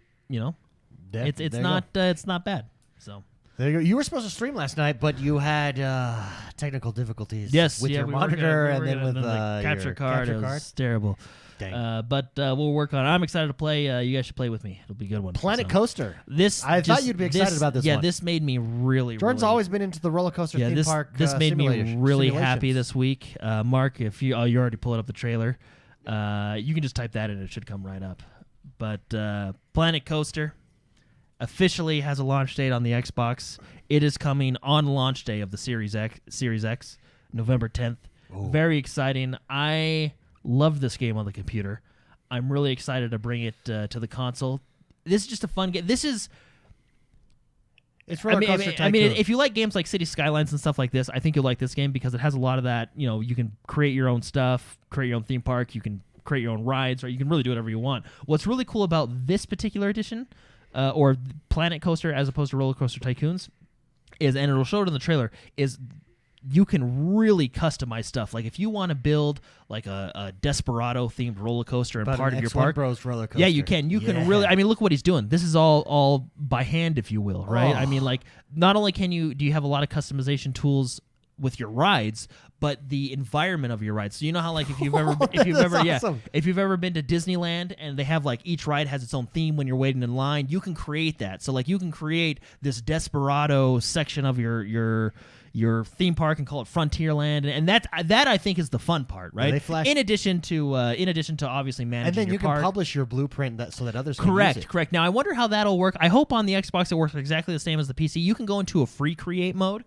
It's not bad. So There you go. You were supposed to stream last night, but you had technical difficulties. Yes, with your we monitor were and then with the capture your card. capture It card. was terrible. Dang. But we'll work on it. I'm excited to play. You guys should play with me. It'll be a good one. Planet So, Coaster. I thought you'd be excited about this Yeah, one. this made me really. Jordan's really, always been into the roller coaster theme park. This made me really happy simulations. this week. Mark, if you already pulled up the trailer, you can just type that in. It should come right up. But Planet Coaster officially has a launch date on the Xbox. It is coming on launch day of the Series X, November 10th. Ooh. Very exciting. I love this game on the computer. I'm really excited to bring it to the console. This is just a fun game. It's roller coaster I mean, tycoon. if you like games like City Skylines and stuff like this, I think you'll like this game because it has a lot of that. You know, you can create your own stuff, create your own theme park. You can create your own rides, or you can really do whatever you want. What's really cool about this particular edition, or Planet Coaster as opposed to Roller Coaster Tycoons, is, and it'll show it in the trailer, is you can really customize stuff. Like if you want to build like a Desperado themed roller coaster and But part an of your park, XoneBros roller coaster. yeah, you can. You can really. I mean, look what he's doing. This is all by hand, if you will, right? Oh. I mean, like not only do you have a lot of customization tools with your rides, but the environment of your rides. So you know how like if you've ever awesome. if you've ever been to Disneyland and they have like each ride has its own theme when you're waiting in line, you can create that. So like you can create this Desperado section of your theme park and call it Frontierland, and that I think is the fun part, right? they flash- in addition to obviously managing And then your you can park. publish your blueprint so that others can use it. Correct. Now I wonder how that'll work. I hope on the Xbox it works exactly the same as the PC. You can go into a free create mode.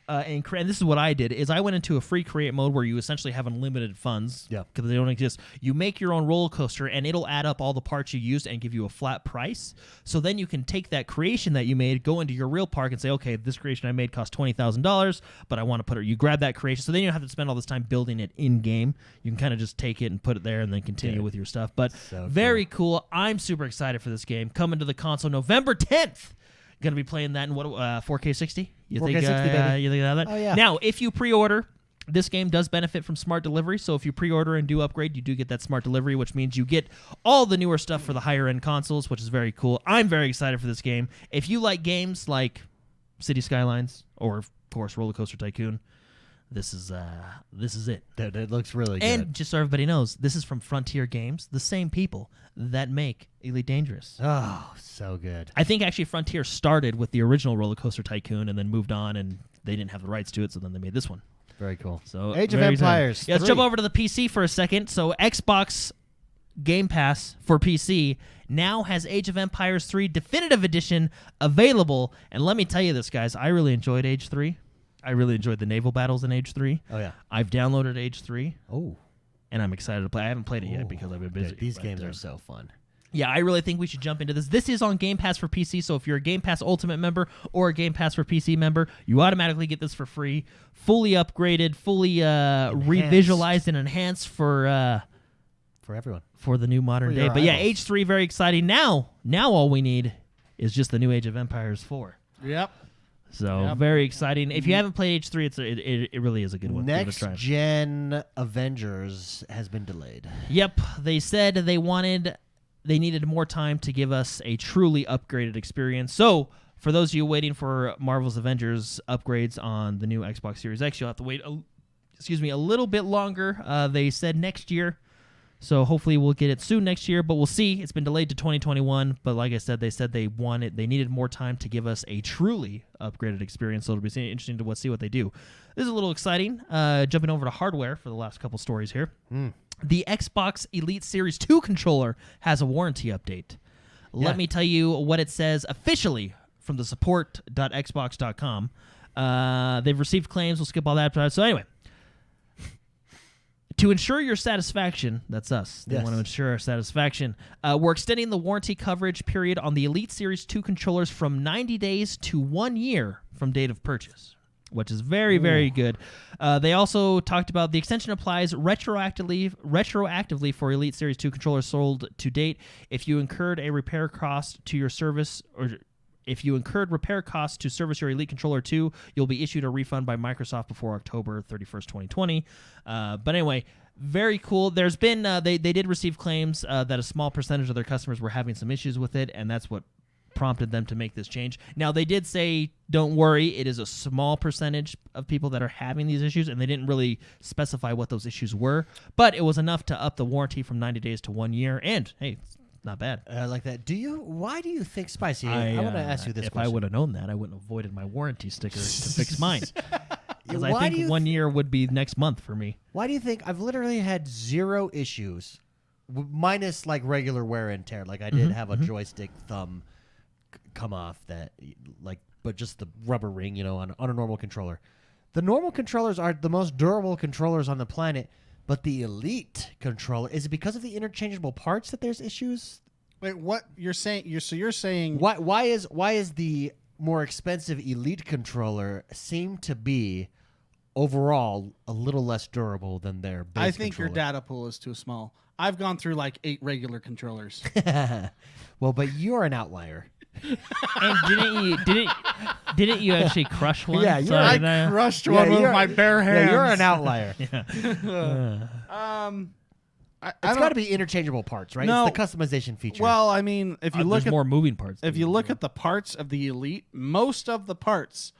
And this is what I did, is I went into a free create mode where you essentially have unlimited funds because they don't exist. You make your own roller coaster, and it'll add up all the parts you used and give you a flat price. So then you can take that creation that you made, go into your real park and say, okay, this creation I made cost $20,000, but I want to put it. You grab that creation, so then you don't have to spend all this time building it in-game. You can kind of just take it and put it there and then continue with your stuff. But very cool. I'm super excited for this game. Coming to the console November 10th. Going to be playing that in 4K 60? You 4K think 60, baby. You think of that? Oh, yeah. Now, if you pre-order, this game does benefit from smart delivery. So if you pre-order and do upgrade, you do get that smart delivery, which means you get all the newer stuff for the higher-end consoles, which is very cool. I'm very excited for this game. If you like games like City Skylines or, of course, Roller Coaster Tycoon, this is it. It looks really good. And just so everybody knows, this is from Frontier Games, the same people that make Elite Dangerous. Oh, so good. I think actually Frontier started with the original Roller Coaster Tycoon and then moved on, and they didn't have the rights to it, so then they made this one. Very cool. So Age of very Empires. exciting. Yeah, let's 3. jump over to the PC for a second. So Xbox Game Pass for PC now has Age of Empires 3 Definitive Edition available. And let me tell you this, guys. I really enjoyed Age 3. I really enjoyed the naval battles in Age 3. Oh, yeah. I've downloaded Age 3. Oh. And I'm excited to play. I haven't played it yet because I've been busy. Dude, these but, games are so fun. Yeah, I really think we should jump into this. This is on Game Pass for PC, so if you're a Game Pass Ultimate member or a Game Pass for PC member, you automatically get this for free, fully upgraded, fully revisualized and enhanced for everyone. For the new modern For day. your But yeah, eyeballs. Age 3, very exciting. Now all we need is just the new Age of Empires 4. Yep. So very exciting. If you haven't played Age 3, it really is a good one. Give it a Next try. gen Avengers has been delayed. Yep, they said they needed more time to give us a truly upgraded experience. So, for those of you waiting for Marvel's Avengers upgrades on the new Xbox Series X, you'll have to wait a little bit longer. They said next year. So hopefully we'll get it soon next year, but we'll see. It's been delayed to 2021, but like I said they needed more time to give us a truly upgraded experience, so it'll be interesting to see what they do. This is a little exciting. Jumping over to hardware for the last couple stories here. The Xbox Elite Series 2 controller has a warranty update. Let me tell you what it says officially from the support.xbox.com. They've received claims. We'll skip all that. So anyway, to ensure your satisfaction, that's us. They want to ensure our satisfaction. We're extending the warranty coverage period on the Elite Series 2 controllers from 90 days to 1 year from date of purchase, which is very, very good. They also talked about the extension applies retroactively for Elite Series 2 controllers sold to date. If you incurred a repair cost to your service, or if you incurred repair costs to service your Elite Controller 2, you'll be issued a refund by Microsoft before October 31st, 2020. But anyway, very cool. There's been they did receive claims that a small percentage of their customers were having some issues with it, and that's what prompted them to make this change. Now, they did say, don't worry, it is a small percentage of people that are having these issues, and they didn't really specify what those issues were, but it was enough to up the warranty from 90 days to 1 year, and hey, it's not bad. I like that. Why do you think, Spicy, I want to ask you this question. If I would have known that, I wouldn't have avoided my warranty sticker to fix mine. Because I Why do think you 1 year would be next month for me. Why do you think I've literally had 0 issues, minus like regular wear and tear? Like I did have a joystick thumb come off but just the rubber ring, on a normal controller. The normal controllers are the most durable controllers on the planet, but the Elite controller, is it because of the interchangeable parts that there's issues? Wait, what you're saying? You're saying why is the more expensive Elite controller seem to be overall a little less durable than their base I think controller? your data pool is too small. I've gone through like 8 regular controllers. Well, but you're an outlier. And didn't you actually crush one? Yeah, I crushed one with my bare hands. Yeah, you're an outlier. It's got to be interchangeable parts, right? No. It's the customization feature. Well, I mean, if you look there's at more moving parts. if you look at the parts of the Elite, most of the parts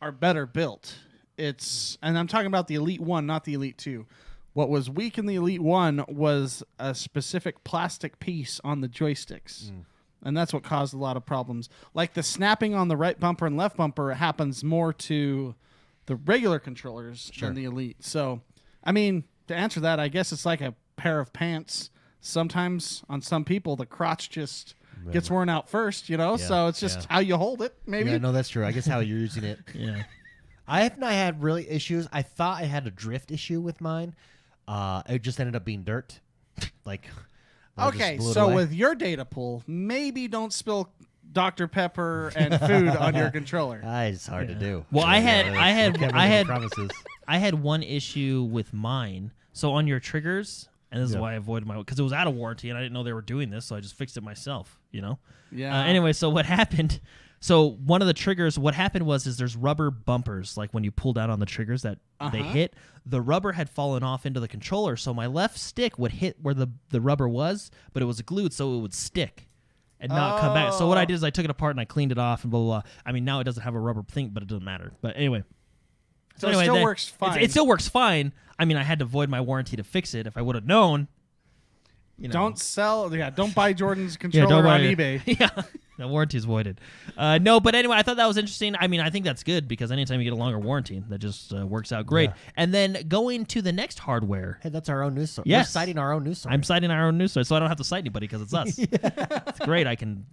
are better built. And I'm talking about the Elite 1, not the Elite 2. What was weak in the Elite 1 was a specific plastic piece on the joysticks. And that's what caused a lot of problems. Like the snapping on the right bumper and left bumper happens more to the regular controllers than the Elite. So, I mean, to answer that, I guess it's like a pair of pants. Sometimes on some people, the crotch just gets worn out first, so it's just how you hold it, maybe. Yeah, no, that's true. I guess how you're using it. Yeah. I have not had really issues. I thought I had a drift issue with mine. It just ended up being dirt. Okay, so with your data pool, maybe don't spill Dr. Pepper and food on your controller. It's hard to do. Well, I had promises. I had one issue with mine. So on your triggers, and this is why I avoided because it was out of warranty and I didn't know they were doing this, so I just fixed it myself. Yeah. Anyway, so what happened? So one of the triggers, what happened was there's rubber bumpers, like when you pull down on the triggers that they hit. The rubber had fallen off into the controller, so my left stick would hit where the rubber was, but it was glued, so it would stick and not come back. So what I did is I took it apart and I cleaned it off and blah, blah, blah. I mean, now it doesn't have a rubber thing, but it doesn't matter. But anyway. So it still works fine. It still works fine. I mean, I had to void my warranty to fix it. If I would have known. Don't buy Jordan's controller on eBay. Yeah, the warranty is voided. No, but anyway, I thought that was interesting. I mean, I think that's good because anytime you get a longer warranty, that just works out great. Yeah. And then going to the next hardware. Hey, that's our own news source. Yes. We're citing our own news source. I'm citing our own news source, so I don't have to cite anybody because it's us. It's great. I can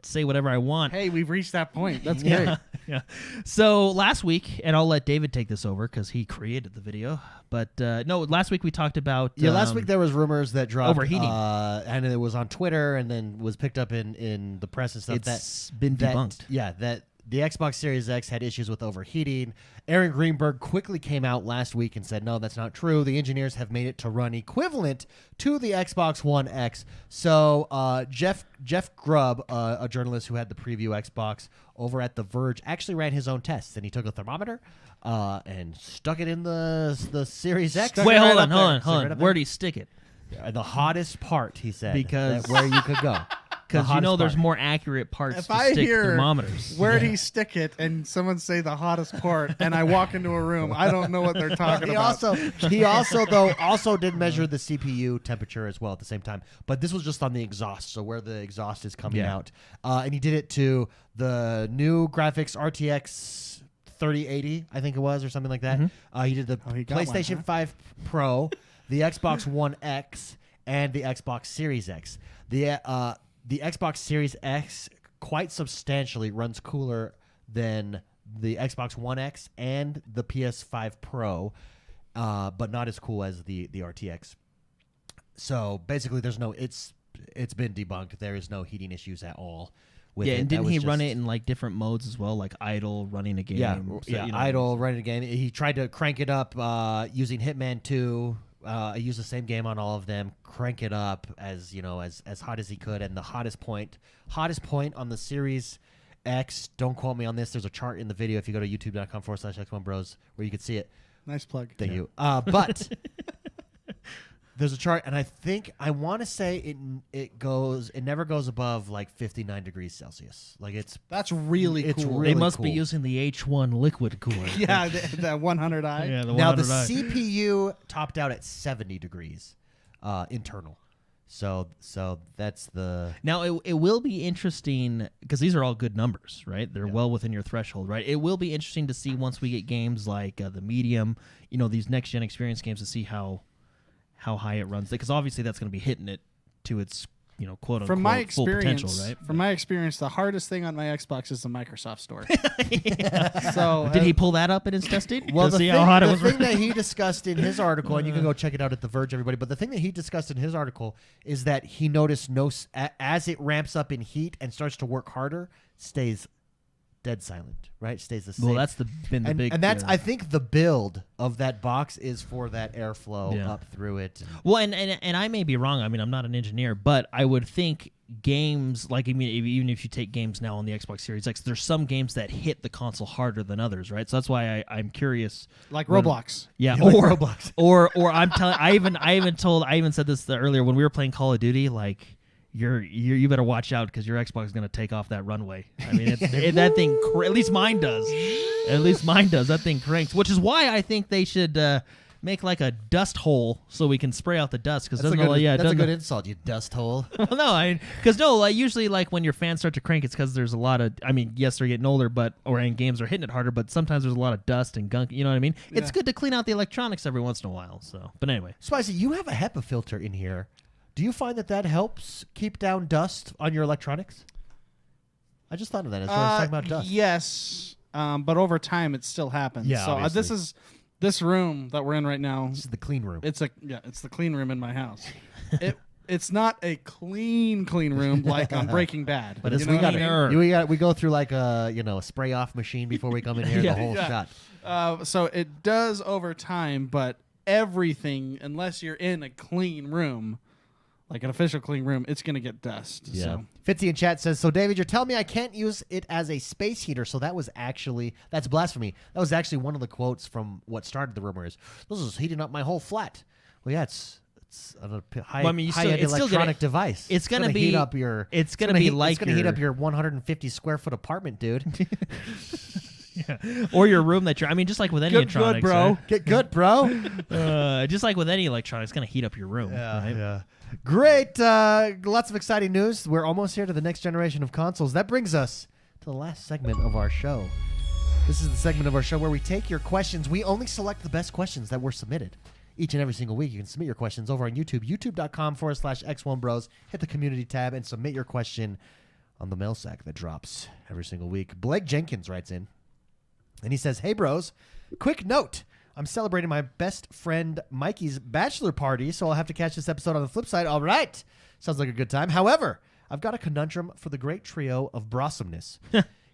say whatever I want. Hey, we've reached that point. That's great. Yeah. So last week, and I'll let David take this over because he created the video. But no, last week we talked about. Yeah, last week there was rumors that dropped overheating, and it was on Twitter, and then was picked up in the press and stuff. It's been debunked. That the Xbox Series X had issues with overheating. Aaron Greenberg quickly came out last week and said, no, that's not true. The engineers have made it to run equivalent to the Xbox One X. So Jeff Grubb, a journalist who had the preview Xbox over at The Verge, actually ran his own tests, and he took a thermometer and stuck it in the Series X. Wait, hold on. Where do you stick it? The hottest part, he said, because where you could go. Because there's more accurate parts to stick thermometers. Where'd he stick it? And someone say the hottest part, and I walk into a room. I don't know what they're talking about. He also did measure the CPU temperature as well at the same time. But this was just on the exhaust, so where the exhaust is coming out. And he did it to the new graphics RTX 3080, I think it was, or something like that. He did the PlayStation 5 Pro, the Xbox One X, and the Xbox Series X. The Xbox Series X quite substantially runs cooler than the Xbox One X and the PS5 Pro, but not as cool as the RTX. So basically, it's been debunked. There is no heating issues at all. And didn't he run it in like different modes as well, like idle, running a game? Idle, running a game. He tried to crank it up using Hitman 2. I used the same game on all of them. Crank it up as hot as he could, and the hottest point on the Series X. Don't quote me on this. There's a chart in the video if you go to youtube.com/XoneBros where you can see it. Nice plug. Thank you. But There's a chart, and I want to say it never goes above like 59 degrees Celsius. Like That's really cool. really They must cool. be using the H1 liquid cooler. Yeah, that 100i. Yeah, the Now the 100i. CPU topped out at 70 degrees internal. So that's the Now it will be interesting because these are all good numbers, right? They're well within your threshold, right? It will be interesting to see once we get games like the medium, these next gen experience games, to see how high it runs, because obviously that's going to be hitting it to its quote unquote From my full potential, experience, right? from my experience, the hardest thing on my Xbox is the Microsoft Store. So Did he pull that up in his testing? Well, to the see thing, how hot it the was? thing that he discussed in his article, and you can go check it out at The Verge, everybody, but the thing that he discussed in his article is that he noticed as it ramps up in heat and starts to work harder, stays dead silent, right? Stays the same. Well, that's been the big. And that's, I think, the build of that box is for that airflow Yeah. up through it. Well, and I may be wrong. I mean, I'm not an engineer, but I would think games like even if you take games now on the Xbox Series X, there's some games that hit the console harder than others, right? So that's why I'm curious. like when- Roblox. Yeah, Like or Roblox. or I'm telling. I even said this earlier when we were playing Call of Duty. Like, you better watch out because your Xbox is gonna take off that runway. I mean, that thing. At least mine does. At least mine does. That thing cranks, which is why I think they should make like a dust hole so we can spray out the dust. Because That's a good insult, you dust hole. well, no, because like usually like when your fans start to crank, it's because there's a lot of. I mean, yes, they're getting older, and games are hitting it harder, but sometimes there's a lot of dust and gunk. You know what I mean? It's good to clean out the electronics every once in a while. So, but anyway, Spicy, you have a HEPA filter in here. Do you find that helps keep down dust on your electronics? I just thought of that as we were talking about dust. Yes, but over time it still happens. Yeah, so obviously. this room that we're in right now. This is the clean room. It's the clean room in my house. It's not a clean room like on Breaking Bad. But you it's know what I mean? we go through like a spray off machine before we come in here. Yeah. The whole shot. So it does over time, but everything, unless you're in a clean room, like an official clean room, it's going to get dust. Yeah. So. Fitzy in chat says, so David, you're telling me I can't use it as a space heater. So that's blasphemy. That was actually one of the quotes from what started the rumor is, this is heating up my whole flat. Well, yeah, it's a high-end electronic device. It's gonna heat be up your. It's gonna be like it's gonna heat up your 150 square foot apartment, dude. yeah. Or your room that you're. I mean, just like with any electronics, good, bro. Get good, bro. just like with any electronics, it's gonna heat up your room. Right? Yeah. Great. Lots of exciting news. We're almost here to the next generation of consoles. That brings us to the last segment of our show. This is the segment of our show where we take your questions. We only select the best questions that were submitted. Each and every single week, you can submit your questions over on YouTube, youtube.com/XoneBros. Hit the community tab and submit your question on the mail sack that drops every single week. Blake Jenkins writes in, and he says, hey, bros, quick note. I'm celebrating my best friend Mikey's bachelor party, so I'll have to catch this episode on the flip side. All right. Sounds like a good time. However, I've got a conundrum for the great trio of brosomeness.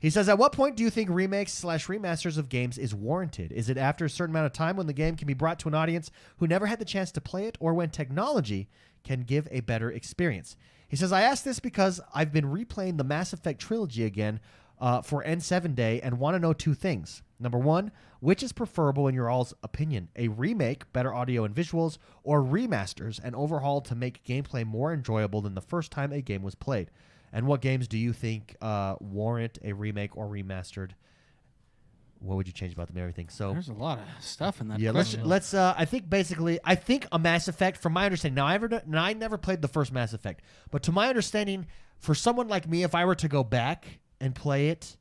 He says, at what point do you think remakes/remasters of games is warranted? Is it after a certain amount of time when the game can be brought to an audience who never had the chance to play it, or when technology can give a better experience? He says, I ask this because I've been replaying the Mass Effect trilogy again for N7 Day and want to know two things. Number one, which is preferable in your all's opinion? A remake, better audio and visuals, or remasters and overhaul to make gameplay more enjoyable than the first time a game was played? And what games do you think warrant a remake or remastered? What would you change about them? Everything. So There's a lot of stuff in that. yeah, question. let's. I think a Mass Effect. From my understanding, now I never played the first Mass Effect, but to my understanding, for someone like me, if I were to go back and play it,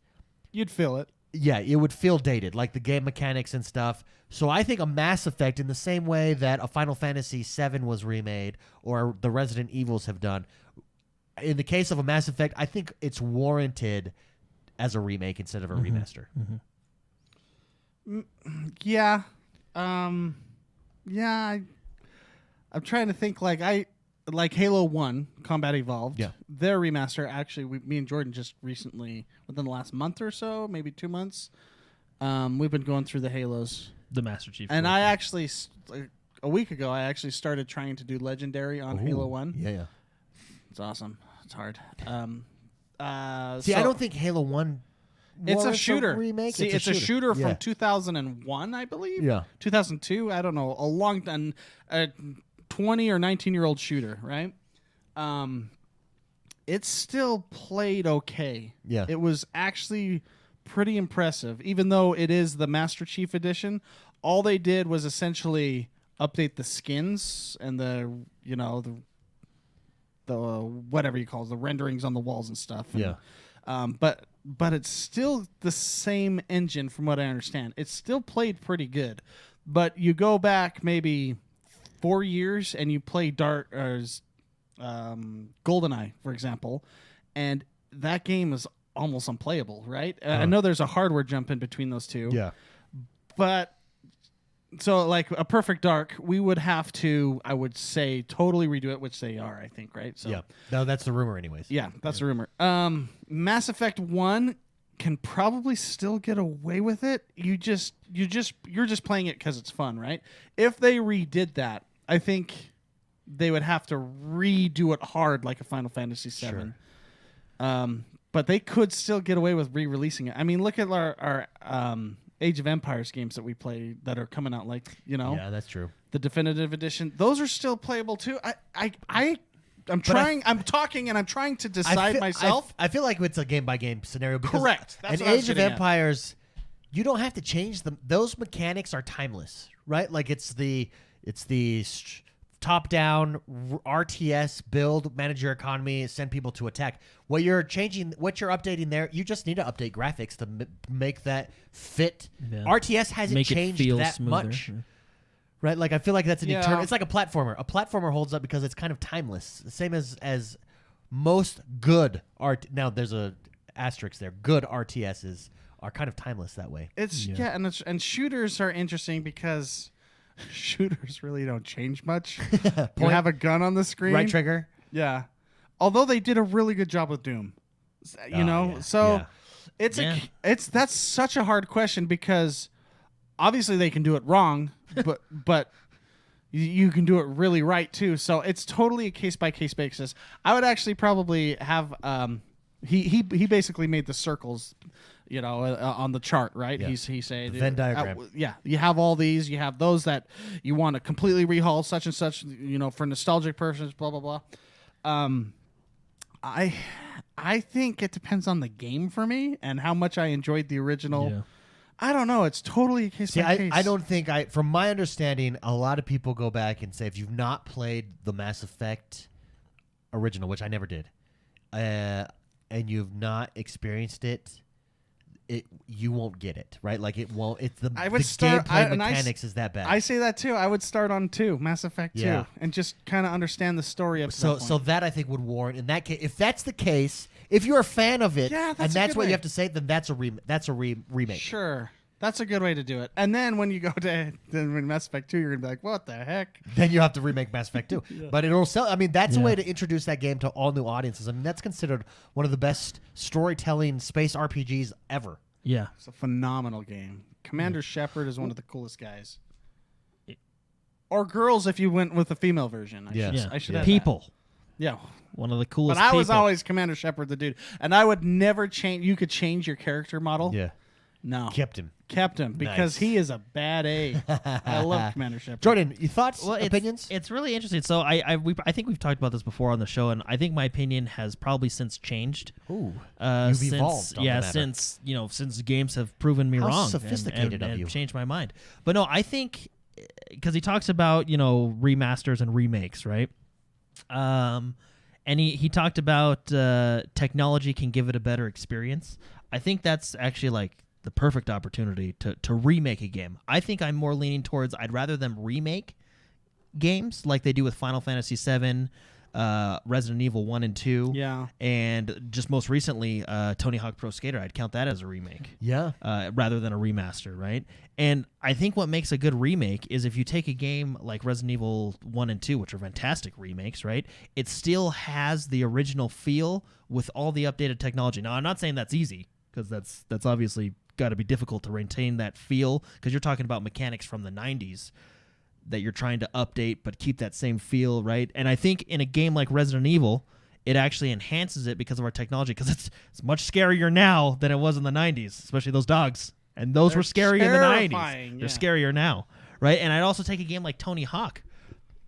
You'd feel it. yeah, it would feel dated, like the game mechanics and stuff. So I think a Mass Effect, in the same way that a Final Fantasy VII was remade or the Resident Evils have done, in the case of a Mass Effect, I think it's warranted as a remake instead of a remaster. Yeah. Yeah. I'm trying to think. Like Halo 1, Combat Evolved. Yeah. Their remaster, actually, me and Jordan just recently, within the last month or so, maybe 2 months, we've been going through the Halos. The Master Chief. And I actually, a week ago, I actually started trying to do Legendary on Halo 1. Yeah. It's awesome. It's hard. See, I don't think Halo 1 It's a warrants shooter. remake. See, it's a shooter Yeah. from 2001, I believe. Yeah. 2002. I don't know. A long time. 20 or 19-year-old shooter, right? It still played okay. Yeah. It was actually pretty impressive, even though it is the Master Chief Edition. All they did was essentially update the skins and the whatever you call it, the renderings on the walls and stuff. And, but it's still the same engine from what I understand. It still played pretty good. But you go back maybe 4 years and you play GoldenEye, for example, and that game is almost unplayable, right? I know there's a hardware jump in between those two. Yeah. But so like a Perfect Dark, we would have to, I would say, totally redo it, which they are, I think, right? So Yeah. No, that's the rumor anyways. yeah, that's a rumor. Mass Effect 1 can probably still get away with it. You're just playing it because it's fun, right? If they redid that, I think they would have to redo it hard like a Final Fantasy VII. Sure. But they could still get away with re-releasing it. I mean, look at our Age of Empires games that we play that are coming out, like, Yeah, that's true. the definitive edition. Those are still playable too. I'm trying to decide myself. I feel like it's a game by game scenario because Correct. That's in what I was Age of getting at. Empires, you don't have to change them. Those mechanics are timeless, right? Like it's the top down RTS build, manage your economy, send people to attack. What you're updating there, you just need to update graphics to make that fit. Yeah. RTS hasn't Make it changed feel that smoother. much. Right, like I feel like that's an Yeah. eternal. It's like a platformer. A platformer holds up because it's kind of timeless. The same as most good art. Now there's a asterisk there. Good RTSs are kind of timeless that way. And shooters are interesting because shooters really don't change much. You Point. have a gun on the screen, Right trigger. Yeah. Although they did a really good job with Doom, Yeah. so Yeah. that's such a hard question because obviously they can do it wrong, but you can do it really right too. So it's totally a case by case basis. I would actually probably have he basically made the circles, on the chart, right? Yeah. He said Venn diagram. you have all these. You have those that you want to completely rehaul, such and such, for nostalgic purposes, blah blah blah. I think it depends on the game for me and how much I enjoyed the original. Yeah. I don't know. It's totally a case See, by case. I don't think from my understanding, a lot of people go back and say if you've not played the Mass Effect original, which I never did, and you've not experienced it, you won't get it, right? Like it won't. It's the gameplay mechanics is that bad. I say that too. I would start on 2, Mass Effect 2, and just kind of understand the story of so that I think would warrant in that case. If that's the case, if you're a fan of it, Yeah, that's and a that's good what way. you have to say, then that's a remake. Sure. That's a good way to do it. And then when you go to Mass Effect 2, you're going to be like, what the heck? Then you have to remake Mass Effect 2. But it'll sell. I mean, that's a way to introduce that game to all new audiences. I mean, that's considered one of the best storytelling space RPGs ever. Yeah. It's a phenomenal game. Commander Shepard is one of the coolest guys. Or girls if you went with the female version. I should add People. that. Yeah. One of the coolest But I was people. always Commander Shepard, the dude. And I would never change. You could change your character model. Yeah. No. Kept him. Because Nice. he is a bad A. I love Commander Shepard. Jordan, your thoughts, opinions? It's really interesting. So I think we've talked about this before on the show, and I think my opinion has probably since changed. Ooh, You've evolved on the matter. since games have proven me How wrong, sophisticated of and you. changed my mind. But no, I think because he talks about remasters and remakes, right? And he talked about technology can give it a better experience. I think that's actually like the perfect opportunity to remake a game. I think I'm more leaning towards I'd rather them remake games like they do with Final Fantasy VII, Resident Evil 1 and 2, and just most recently Tony Hawk Pro Skater. I'd count that as a remake, rather than a remaster, right? And I think what makes a good remake is if you take a game like Resident Evil 1 and 2, which are fantastic remakes, right? It still has the original feel with all the updated technology. Now, I'm not saying that's easy because that's obviously got to be difficult to maintain that feel because you're talking about mechanics from the 90s that you're trying to update but keep that same feel, right? And I think in a game like Resident Evil, it actually enhances it because of our technology because it's much scarier now than it was in the 90s, especially those dogs. And those were scary in the 90s. They're scarier now, right? And I'd also take a game like Tony Hawk.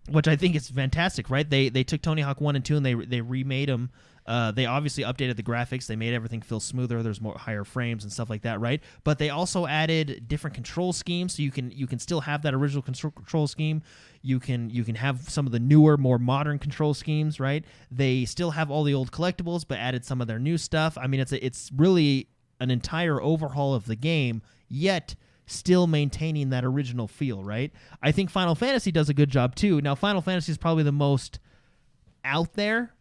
which I think is fantastic, right? They took Tony Hawk 1 and 2 and they remade them. They obviously updated the graphics. They made everything feel smoother. There's more higher frames and stuff like that, right? But they also added different control schemes, so you can still have that original control scheme. You can have some of the newer, more modern control schemes, right? They still have all the old collectibles, but added some of their new stuff. I mean, it's really an entire overhaul of the game, yet still maintaining that original feel, right? I think Final Fantasy does a good job too. Now, Final Fantasy is probably the most out there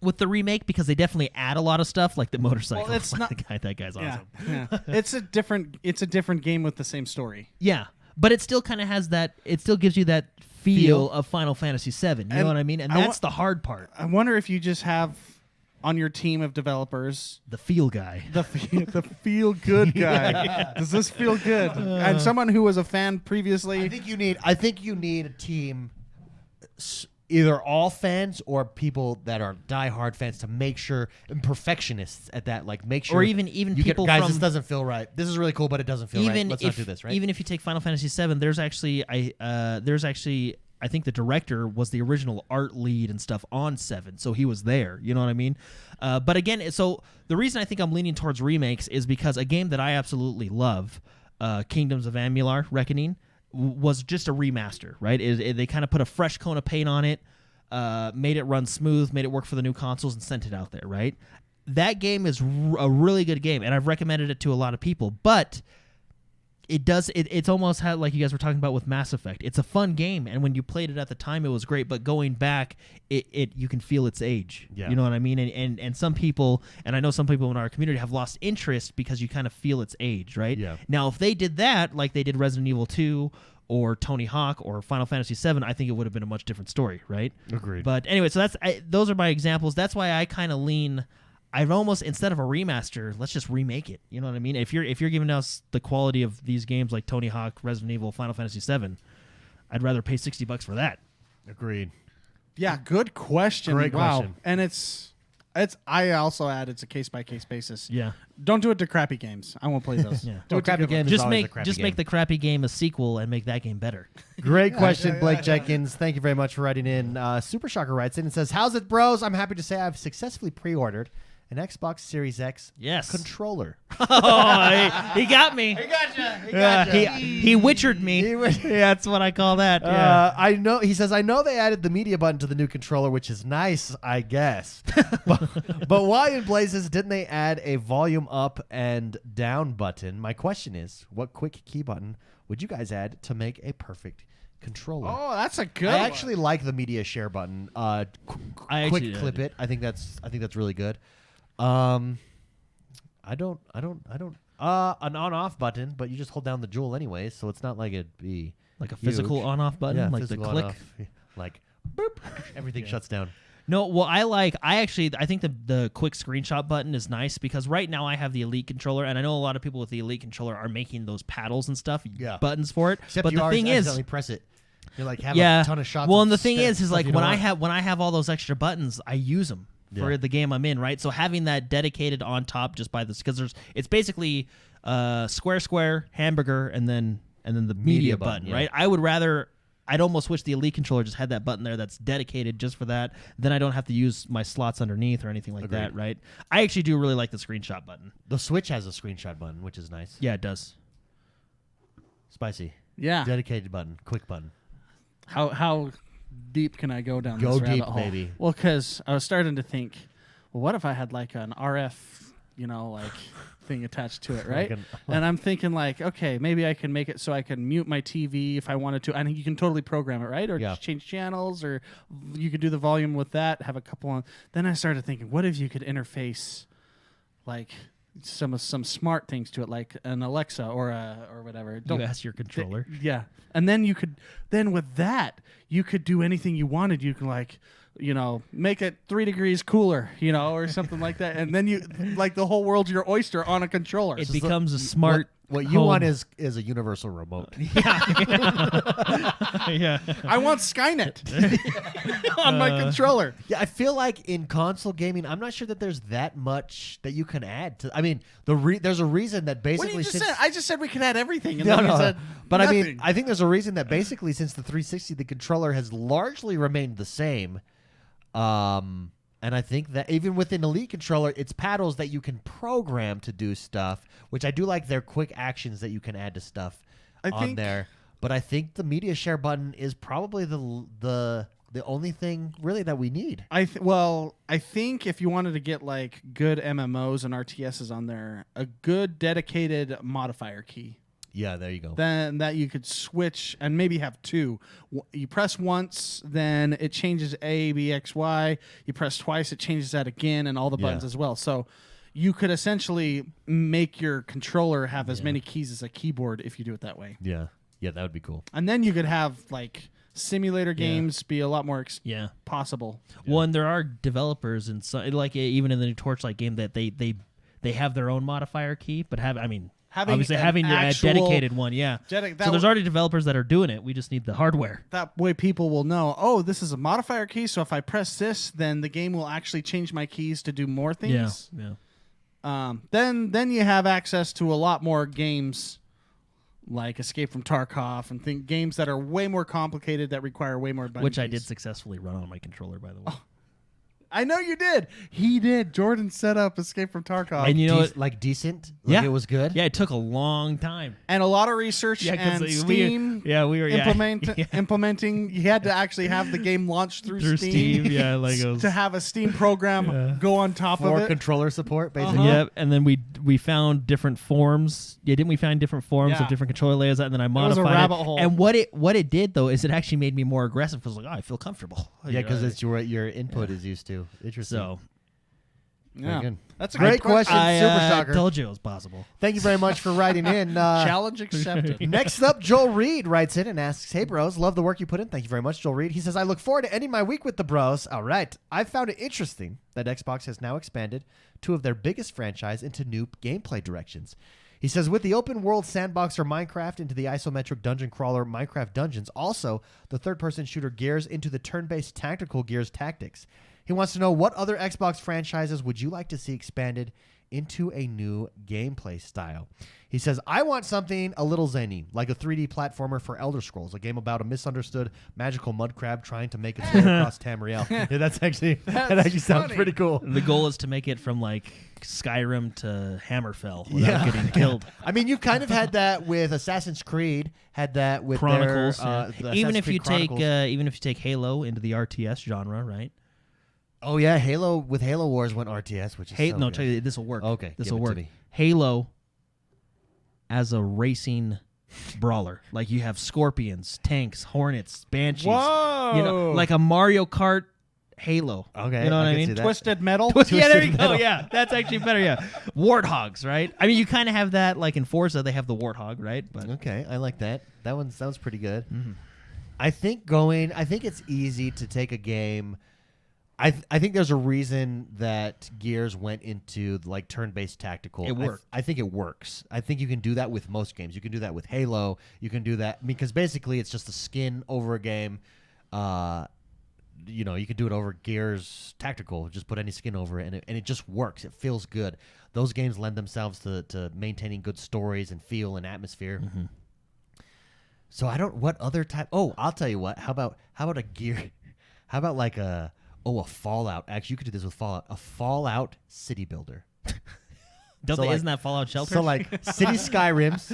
with the remake because they definitely add a lot of stuff, like the motorcycle. Well, it's not that guy's awesome. Yeah. It's a different game with the same story. Yeah, but it still kind of has that. It still gives you that feel of Final Fantasy VII. You know what I mean? And that's the hard part. I wonder if you just have on your team of developers the feel guy, the feel good guy. Does this feel good? And someone who was a fan previously. I think you need a team, either all fans or people that are diehard fans, to make sure, and perfectionists at that, like make sure, or even people guys, from, this doesn't feel right. This is really cool, but it doesn't feel right. Let's not do this, right? Even if you take Final Fantasy VII, there's actually I think the director was the original art lead and stuff on 7, so he was there. You know what I mean? But again, so the reason I think I'm leaning towards remakes is because a game that I absolutely love, Kingdoms of Amalur: Reckoning, was just a remaster, right? They kind of put a fresh coat of paint on it, made it run smooth, made it work for the new consoles, and sent it out there, right? That game is a really good game, and I've recommended it to a lot of people, but it's almost had, like you guys were talking about with Mass Effect. It's a fun game, and when you played it at the time, it was great, but going back, you can feel its age. Yeah. You know what I mean? And some people, and I know some people in our community, have lost interest because you kind of feel its age, right? Yeah. Now, if they did that, like they did Resident Evil 2 or Tony Hawk or Final Fantasy VII, I think it would have been a much different story, right? Agreed. But anyway, so those are my examples. That's why I kind of lean. I've almost, instead of a remaster, let's just remake it. You know what I mean? If you're giving us the quality of these games like Tony Hawk, Resident Evil, Final Fantasy VII, I'd rather pay $60 for that. Agreed. Yeah, good question. Great question. And it's I also add it's a case by case basis. Yeah. Don't do it to crappy games. I won't play those. Yeah. Do it to crappy good game ones. is always a crappy game. Make the crappy game a sequel and make that game better. Great question, Blake Jenkins. Thank you very much for writing in. Super Shocker writes in and says, "How's it, bros? I'm happy to say I've successfully pre-ordered an Xbox Series X controller." Oh, he got me. He got you. He witchered me. Yeah, that's what I call that. Yeah. I know. He says, "I know they added the media button to the new controller, which is nice, I guess. but why in blazes didn't they add a volume up and down button? My question is, what quick key button would you guys add to make a perfect controller?" Oh, that's a good I one. actually like the media share button. Quick clip it. I think that's really good. I don't an on-off button, but you just hold down the jewel anyways, so it's not like it'd be Like a physical on-off button, like the physical click. on-off. Like boop, everything shuts down. No, well, I think the quick screenshot button is nice because right now I have the Elite controller, and I know a lot of people with the Elite controller are making those paddles and stuff, buttons for it. Except but you the thing is, accidentally press it. You like have a ton of shots. Well, of and the thing is stuff like you when don't want. I have all those extra buttons, I use them for the game I'm in, right? So having that dedicated on top just by this, because it's basically square, hamburger, and then the media button, right? I'd almost wish the Elite controller just had that button there that's dedicated just for that. Then I don't have to use my slots underneath or anything like that, right? I actually do really like the screenshot button. The Switch has a screenshot button, which is nice. Yeah, it does. Spicy. Yeah. Dedicated button, quick button. How deep can I go down Go this rabbit deep, hole? baby. Well, because I was starting to think, well, what if I had like an RF, thing attached to it, right? And I'm thinking like, okay, maybe I can make it so I can mute my TV if I wanted to. I think you can totally program it, right? Or just change channels, or you could do the volume with that, have a couple on. Then I started thinking, what if you could interface like some smart things to it, like an Alexa or whatever. You ask your controller. Yeah. And then with that, you could do anything you wanted. You can make it 3 degrees cooler, or something like that. And then you like the whole world's your oyster on a controller. It becomes a smart What you home. want is a universal remote. Yeah. I want Skynet on my controller. Yeah, I feel like in console gaming, I'm not sure that there's that much that you can add to. I mean, there's a reason that What basically did you just since, say? I just said we could add everything, and No, then you no, said but I mean, nothing. I think there's a reason that basically since the 360, the controller has largely remained the same. And I think that even within Elite controller, it's paddles that you can program to do stuff, which I do like their quick actions that you can add to stuff on there. But I think the media share button is probably the only thing really that we need. I think if you wanted to get like good MMOs and RTSs on there, a good dedicated modifier key. Yeah, there you go. Then that you could switch and maybe have two. You press once, then it changes A, B, X, Y. You press twice, it changes that again, and all the buttons as well. So you could essentially make your controller have as many keys as a keyboard if you do it that way. Yeah, that would be cool. And then you could have like simulator games be a lot more possible. Well, and there are developers and like even in the new Torchlight game that they have their own modifier key, but obviously having your dedicated one, so there's already developers that are doing it. We just need the hardware. That way people will know, oh, this is a modifier key, so if I press this, then the game will actually change my keys to do more things. Yeah. Then you have access to a lot more games like Escape from Tarkov and games that are way more complicated that require way more button Which I keys. did successfully run on my controller, by the way. I know you did. He did. Jordan set up Escape from Tarkov. And you know what? Like decent? Like it was good? Yeah, it took a long time. And a lot of research 'cause and Steam we were implementing. You had to actually have the game launched through Steam. Yeah, like it was, to have a Steam program go on top For of it. controller support, basically. Yep, and then we found different forms. Yeah, didn't we find different forms of different controller layouts? And then I modified it. Was a rabbit hole. And what it did though is it actually made me more aggressive because like I feel comfortable. Yeah, because it's your input is used to. Interesting. So Yeah, good. that's a Great great question, Super Soccer. told you it was possible. Thank you very much for writing in. Challenge accepted. Next up, Joel Reed writes in and asks, "Hey bros, love the work you put in. Thank you very much, Joel Reed." He says, "I look forward to ending my week with the bros." All right. I found it interesting that Xbox has now expanded two of their biggest franchise into new gameplay directions. He says, with the open world sandboxer Minecraft into the isometric dungeon crawler Minecraft Dungeons, also the third-person shooter Gears into the turn-based tactical Gears Tactics. He wants to know, what other Xbox franchises would you like to see expanded into a new gameplay style? He says, I want something a little zany, like a 3D platformer for Elder Scrolls, a game about a misunderstood magical mud crab trying to make its way across Tamriel. Yeah, that actually sounds pretty cool. The goal is to make it from like Skyrim to Hammerfell without getting killed. I mean, you've kind of had that with Assassin's Creed, had that with Chronicles. the even Assassin's if you Creed take Halo into the RTS genre, right? Oh yeah, Halo with Halo Wars went RTS, which is so good. Tell you this will work. Okay, this give will it to work. me. Halo as a racing brawler, like you have scorpions, tanks, hornets, banshees. Whoa! You know, like a Mario Kart Halo. Okay, you know what I can mean? see that. Twisted Metal. Yeah, there you go. Metal. Yeah, that's actually better. Yeah, warthogs, right? I mean, you kind of have that, like in Forza, they have the warthog, right? But Okay, I like that. That one sounds pretty good. Mm-hmm. I think it's easy to take a game. I think there's a reason that Gears went into like turn-based tactical. It worked. I think it works. I think you can do that with most games. You can do that with Halo. You can do that because basically it's just a skin over a game. You can do it over Gears Tactical. Just put any skin over it, and it just works. It feels good. Those games lend themselves to maintaining good stories and feel and atmosphere. Mm-hmm. So I don't. What other type? Oh, I'll tell you what. How about a Gear? How about like a Fallout? Actually, you could do this with Fallout. A Fallout city builder. isn't that Fallout Shelter? So like City Skyrims.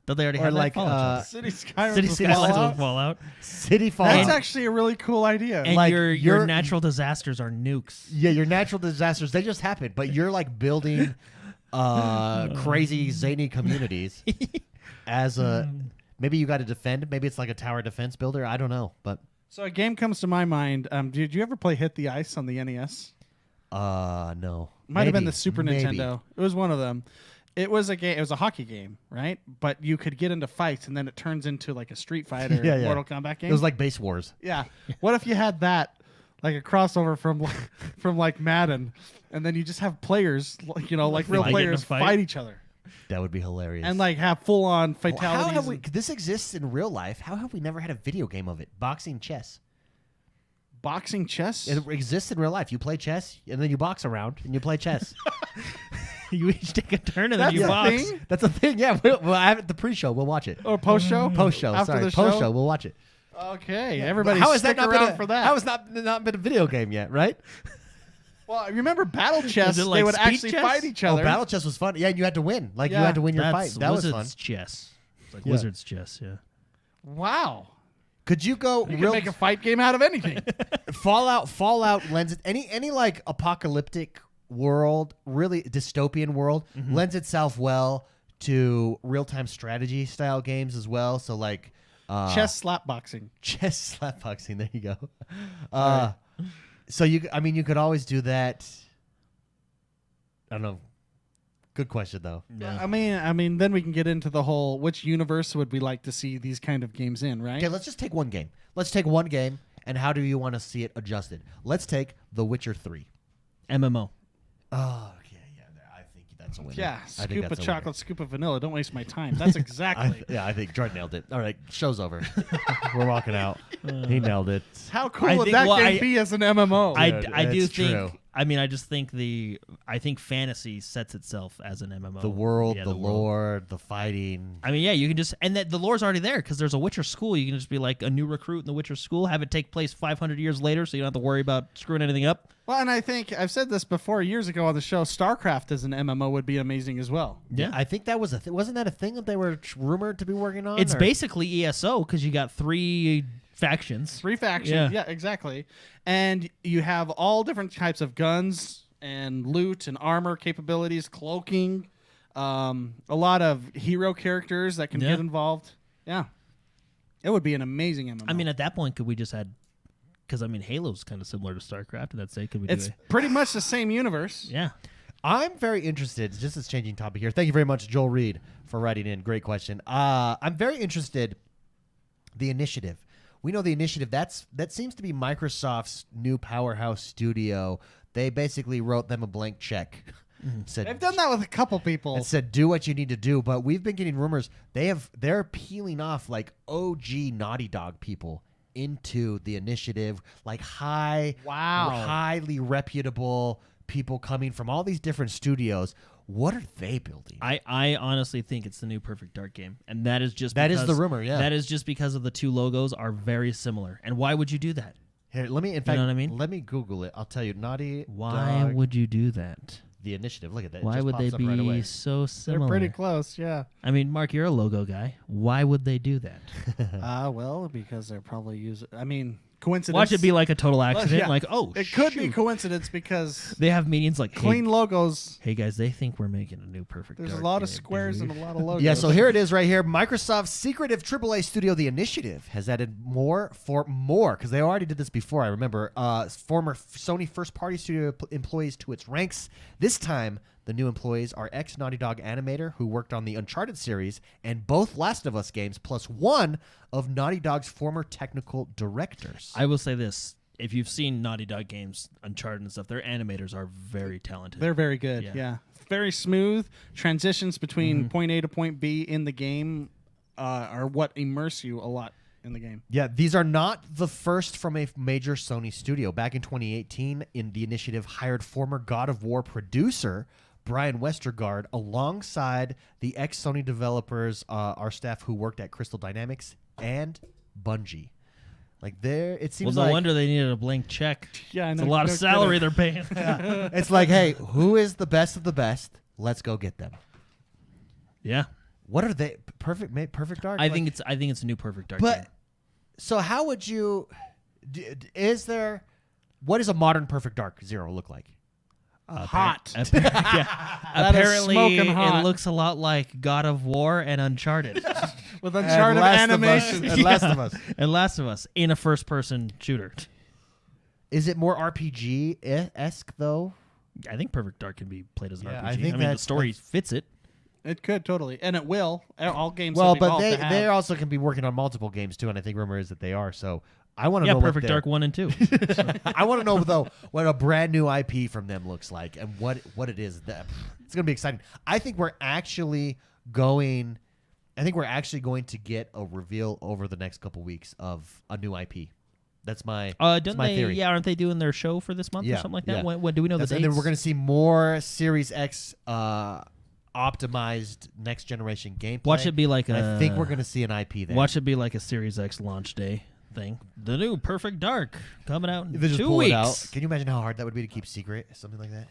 Don't they already or have like that Fallout Shelter? City Skylines. City with Skylines Fallout? with Fallout. City Fallout. That's actually a really cool idea. And like, your you're- natural disasters are nukes. Yeah, your natural disasters, they just happen, but you're like building crazy zany communities as a maybe you got to defend, maybe it's like a tower defense builder, I don't know, but So a game comes to my mind. Did you ever play Hit the Ice on the NES? no. Might have been Maybe. the Super Maybe. Nintendo. It was one of them. It was a game. It was a hockey game, right? But you could get into fights, and then it turns into like a Street Fighter, Yeah, yeah. Mortal Kombat game. It was like Base Wars. yeah. What if you had that, like a crossover from like Madden, and then you just have players, like real Like, get in a players, fight? fight each other? That would be hilarious. and like have full on fatalities. How have we? This exists in real life. How have we never had a video game of it? Boxing chess. Boxing chess? It exists in real life. You play chess and then you box around and you play chess. You each take a turn and then That's you a box. thing? That's a thing. Yeah. Well, I have it the pre-show. We'll watch it. Or post show? Post show. After Sorry. the Post show? show. We'll watch it. Okay, everybody How has stick that not around been for that. How has not been a video game yet? Right? Well, I remember battle chess. it They like would speed actually chess? fight each other. Oh, battle chess was fun. Yeah, and you had to win. Like you Yeah. had to win your That's fight. That was Wizard's fun. chess. It's like Yeah. Wizard's chess, yeah. Wow. Could you go You can real make a fight game out of anything. Fallout lends it any like apocalyptic world, really dystopian world lends itself well to real-time strategy style games as well. So like Chess slap boxing. chess slapboxing, there you go. So you could always do that. I don't know. Good question though. Yeah. I mean, then we can get into the whole which universe would we like to see these kind of games in, right? Okay, let's just take one game. Let's take one game, and how do you want to see it adjusted? Let's take The Witcher 3. MMO. Oh, okay, yeah. I think that's a winner. Yeah, I think scoop that's of a chocolate, winner. scoop of vanilla. Don't waste my time. That's exactly. I think Jordan nailed it. All right, show's over. We're walking out. He nailed it. How cool I would think- that well, game I- be as an MMO? I do that's think. true. I mean, I just think I think fantasy sets itself as an MMO. The world, Yeah, the world. lore, the fighting. I mean, yeah, you can just and that the lore's already there because there's a Witcher school. You can just be like a new recruit in the Witcher school, have it take place 500 years later, so you don't have to worry about screwing anything up. Well, and I think I've said this before years ago on the show. StarCraft as an MMO would be amazing as well. Yeah. I think that was wasn't that a thing that they were rumored to be working on? It's or- basically ESO because you got 3 factions. 3 factions. Yeah. Yeah, exactly. And you have all different types of guns and loot and armor capabilities, cloaking, a lot of hero characters that can Yeah. get involved. Yeah. It would be an amazing MMO. I mean, at that point, could we just add? Because I mean, Halo's kind of similar to StarCraft, and that's it. Could we it's do pretty much the same universe. Yeah. I'm very interested. Just as changing topic here. Thank you very much, Joel Reed, for writing in. Great question. I'm very interested. The Initiative. We know the Initiative. That seems to be Microsoft's new powerhouse studio. They basically wrote them a blank check. Said, They've done that with a couple people. and said, do what you need to do. But we've been getting rumors they're peeling off like OG Naughty Dog people into the Initiative, like highly reputable people coming from all these different studios. What are they building? I honestly think it's the new Perfect Dark game, and that is just That is because- the rumor, yeah. That is just because of the 2 logos are very similar. And why would you do that? Here, let me. In You fact, know what I mean? let me Google it. I'll tell you. Naughty Why Dog, would you do that? the Initiative? Look at that. It Why just would they pops up right away. be so They're similar? pretty close, yeah. I mean, Mark, you're a logo guy. Why would they do that? Well, because they're probably using. I mean, coincidence. Watch it be like a total accident. yeah. Like, oh, It could be shoot. coincidence because They have meetings like, clean logos. hey guys, they think we're making a new Perfect There's Dark a lot of game, squares dude. and a lot of logos. Yeah, so here it is right here. Microsoft's secretive AAA studio, The Initiative, has added more because they already did this before, I remember, former Sony first-party studio employees to its ranks. This time, the new employees are ex-Naughty Dog animator who worked on the Uncharted series and both Last of Us games, plus one of Naughty Dog's former technical directors. I will say this. If you've seen Naughty Dog games, Uncharted and stuff, their animators are very talented. They're very good. Yeah. Yeah. Very smooth. Transitions between point A to point B in the game are what immerse you a lot in the game. Yeah, these are not the first from a major Sony studio. Back in 2018, The Initiative hired former God of War producer Brian Westergaard alongside the ex-Sony developers, our staff who worked at Crystal Dynamics and Bungie. Like there, it seems well, no like wonder they needed a blank check. Yeah, I It's know. a lot of No salary kidding. they're paying. it's like, hey, who is the best of the best? Let's go get them. Yeah, What are they? Perfect Dark. I think it's a new Perfect Dark But game. so how would you? Is there? What does a modern Perfect Dark Zero look like? Hot. Yeah. That is Apparently, smoking it hot. looks a lot like God of War and Uncharted With Uncharted animation. and Last of Us. and Last of Us in a first-person shooter. Is it more RPG-esque though? I think Perfect Dark can be played as an Yeah, RPG. I think the that's- story fits it. It could totally. And it will. All games Well, have but evolved to they have. also can be working on multiple games too, and I think rumor is that they are. So I want to Yeah, know Perfect Dark 1 and 2. I want to know though what a brand new IP from them looks like and what it is. It's going to be exciting. I think we're actually going to get a reveal over the next couple weeks of a new IP. That's my theory. Yeah, aren't they doing their show for this month or something like that? Yeah. When do we know the dates? And then we're going to see more Series X optimized next generation gameplay. Watch it be like I think we're going to see an IP there. Watch it be like a Series X launch day thing. The new Perfect Dark coming out in If they just 2 pull weeks. it out. Can you imagine how hard that would be to keep secret? Something like that.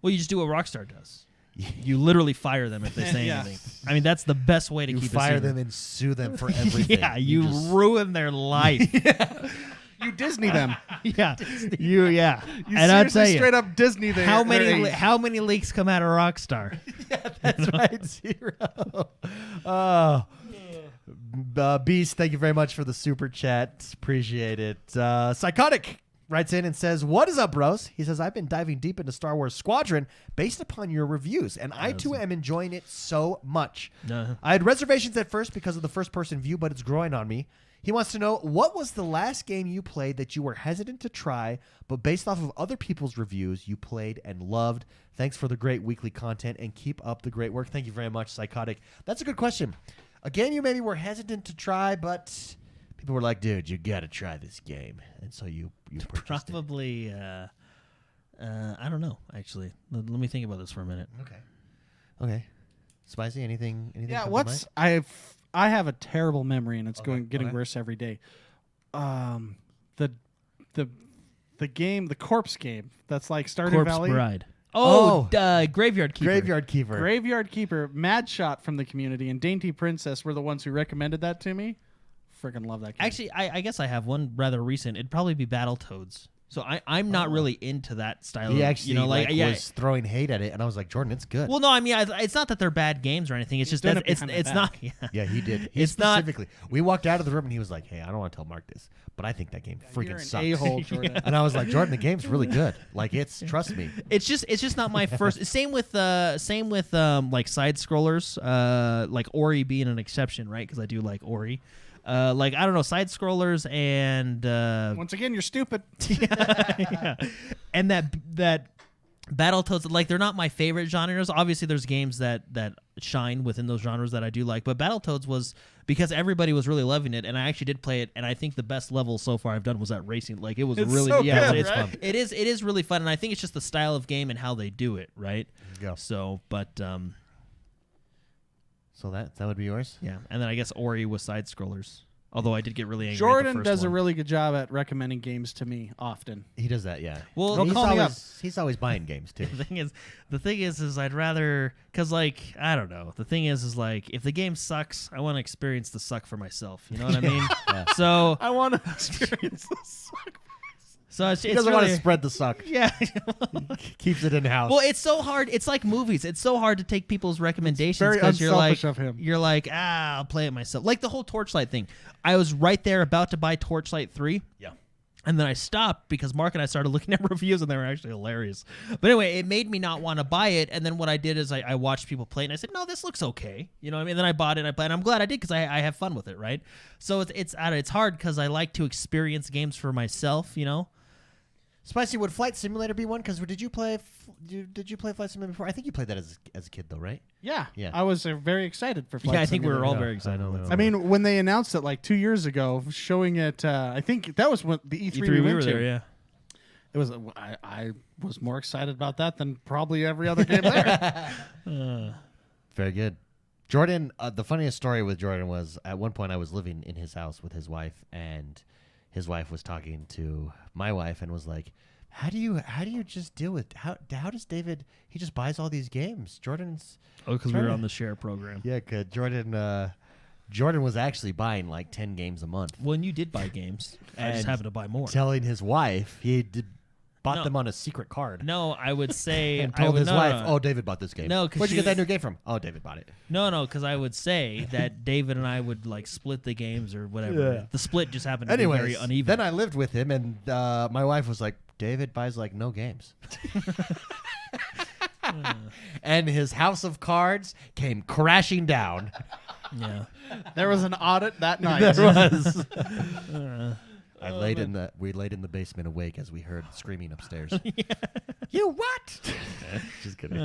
Well, you just do what Rockstar does. You literally fire them if they say Yeah. anything. I mean, that's the best way to You keep fire it secret. them and sue them for everything. Yeah, you just- ruin their life. You Disney them. Yeah, You and I'll tell you, straight up Disney them. how many leaks come out of Rockstar? That's right, 0. Beast, thank you very much for the super chat. Appreciate it. Psychotic writes in and says, "What is up, bros?" He says, "I've been diving deep into Star Wars Squadron based upon your reviews, and I too am enjoying it so much. I had reservations at first because of the first-person view, but it's growing on me." He wants to know, what was the last game you played that you were hesitant to try, but based off of other people's reviews, you played and loved? Thanks for the great weekly content, and keep up the great work. Thank you very much, Psychotic. That's a good question. A game you maybe were hesitant to try, but people were like, dude, you got to try this game. And so you purchased Probably, I don't know, actually. Let me think about this for a minute. it. Okay. Spicy, anything Yeah, come to mind? I have a terrible memory, and it's getting okay. worse every day. The game, the corpse game, that's like Stardew Corpse Valley. Bride. Oh. Graveyard Keeper. Graveyard Keeper. Graveyard Keeper, Mad Shot from the community, and Dainty Princess were the ones who recommended that to me. Freaking love that game. Actually, I guess I have one rather recent. It'd probably be Battletoads. So I'm not really into that style. He of, actually was throwing hate at it, and I was like, Jordan, it's good. Well, no, I mean, it's not that they're bad games or anything. It's just doing that it it's behind my not. back. Yeah. Yeah, he did. It's not- Specifically. We walked out of the room, and he was like, hey, I don't want to tell Mark this, but I think that game You're freaking an sucks. a-hole, Jordan. And I was like, Jordan, the game's really good. Like, trust me. It's just not my first. Same with like side scrollers, like Ori being an exception, right? Because I do like Ori. Like, I don't know, side scrollers and Once again, you're stupid. yeah. And that Battletoads, like, they're not my favorite genres. Obviously, there's games that shine within those genres that I do like, but Battletoads was because everybody was really loving it, and I actually did play it, and I think the best level so far I've done was that racing. Like, it was It's really so good, it's right? fun. It is really fun, and I think it's just the style of game and how they do it, right? Yeah. So, but So that would be yours? yeah, and then I guess Ori was side scrollers. Although I did get really angry. Jordan at the first does one. a really good job at recommending games to me often. He does that, yeah. Well, Don't he's call me up. He's always buying games, too. the thing is I'd rather, cause like I don't know. The thing is like if the game sucks, I want to experience the suck for myself. You know what I mean? Yeah. So I want to experience this. it's He doesn't want to really- spread the suck. Yeah. Keeps it in-house. Well, it's so hard. It's like movies. It's so hard to take people's recommendations very because you're like, unselfish of him. you're like, I'll play it myself. Like the whole Torchlight thing. I was right there about to buy Torchlight 3. Yeah. And then I stopped because Mark and I started looking at reviews and they were actually hilarious. But anyway, it made me not want to buy it. And then what I did is I watched people play it and I said, no, this looks okay. You know what I mean? And then I bought it and I played. And I'm glad I did because I have fun with it, right? So it's hard because I like to experience games for myself, you know? Spicy, would Flight Simulator be one? Because did you play Flight Simulator before? I think you played that as a kid, though, right? Yeah. Yeah. I was very excited for Flight Yeah, I think we were Simulator. all Yeah, very excited. I know. about I mean, when they announced it like 2 years ago, showing it, I think that was when the E3, E3 we we went were to. there, yeah. It was. I was more excited about that than probably every other game there. Very good. Jordan, the funniest story with Jordan was at one point I was living in his house with his wife, and his wife was talking to my wife and was like, How do you just deal with how does David, he just buys all these games? Jordan's Because we were on the share program. Yeah, 'cause Jordan was actually buying like 10 games a month. Well, and you did buy games. I just And happened to buy more. Telling his wife bought No. them on a secret card. No, I would say And told his no, wife, no. "Oh, David bought this game." No, 'cause where'd you she- get that new game from? Oh, David bought it. No, because I would say that David and I would like split the games or whatever. Yeah. The split just happened to be Anyways, very uneven. then I lived with him, and my wife was like, "David buys like no games," and his house of cards came crashing down. yeah. There was an audit that night. There was. We laid in the basement awake as we heard screaming upstairs. You what? Just kidding.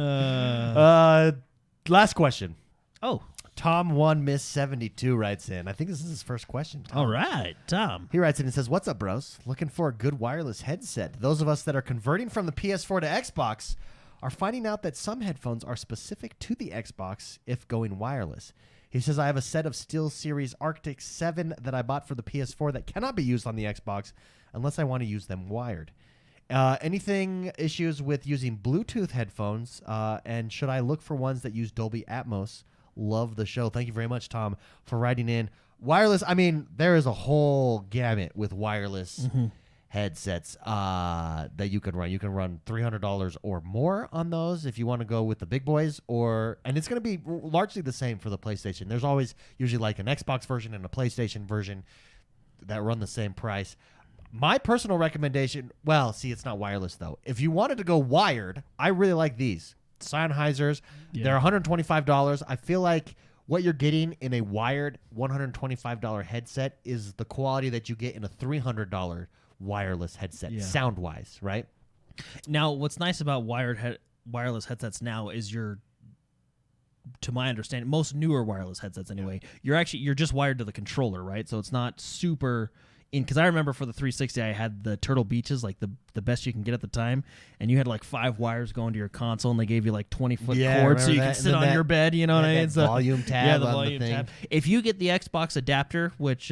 Last question. Oh. Tom 1 Miss 72 writes in. I think this is his first question. Tom. All right, Tom. He writes in and says, "What's up, bros? Looking for a good wireless headset. Those of us that are converting from the PS4 to Xbox are finding out that some headphones are specific to the Xbox if going wireless." He says, "I have a set of SteelSeries Arctic 7 that I bought for the PS4 that cannot be used on the Xbox unless I want to use them wired. Anything issues with using Bluetooth headphones, and should I look for ones that use Dolby Atmos? Love the show." Thank you very much, Tom, for writing in. Wireless, I mean, there is a whole gamut with wireless headsets that you can run. You can run $300 or more on those if you want to go with the big boys, and it's going to be largely the same for the PlayStation. There's always usually like an Xbox version and a PlayStation version that run the same price. My personal recommendation, it's not wireless though. If you wanted to go wired, I really like these. Sennheisers. Yeah. They're $125. I feel like what you're getting in a wired $125 headset is the quality that you get in a $300 wireless headset, sound-wise, right? Now, what's nice about wireless headsets now is to my understanding, most newer wireless headsets anyway, you're just wired to the controller, right? So it's not super... Because I remember for the 360, I had the Turtle Beaches, like the best you can get at the time, and you had like 5 wires going to your console, and they gave you like 20-foot cords so you could sit on your bed. You know what I mean? So, volume tab. Yeah, the volume tab. If you get the Xbox adapter, which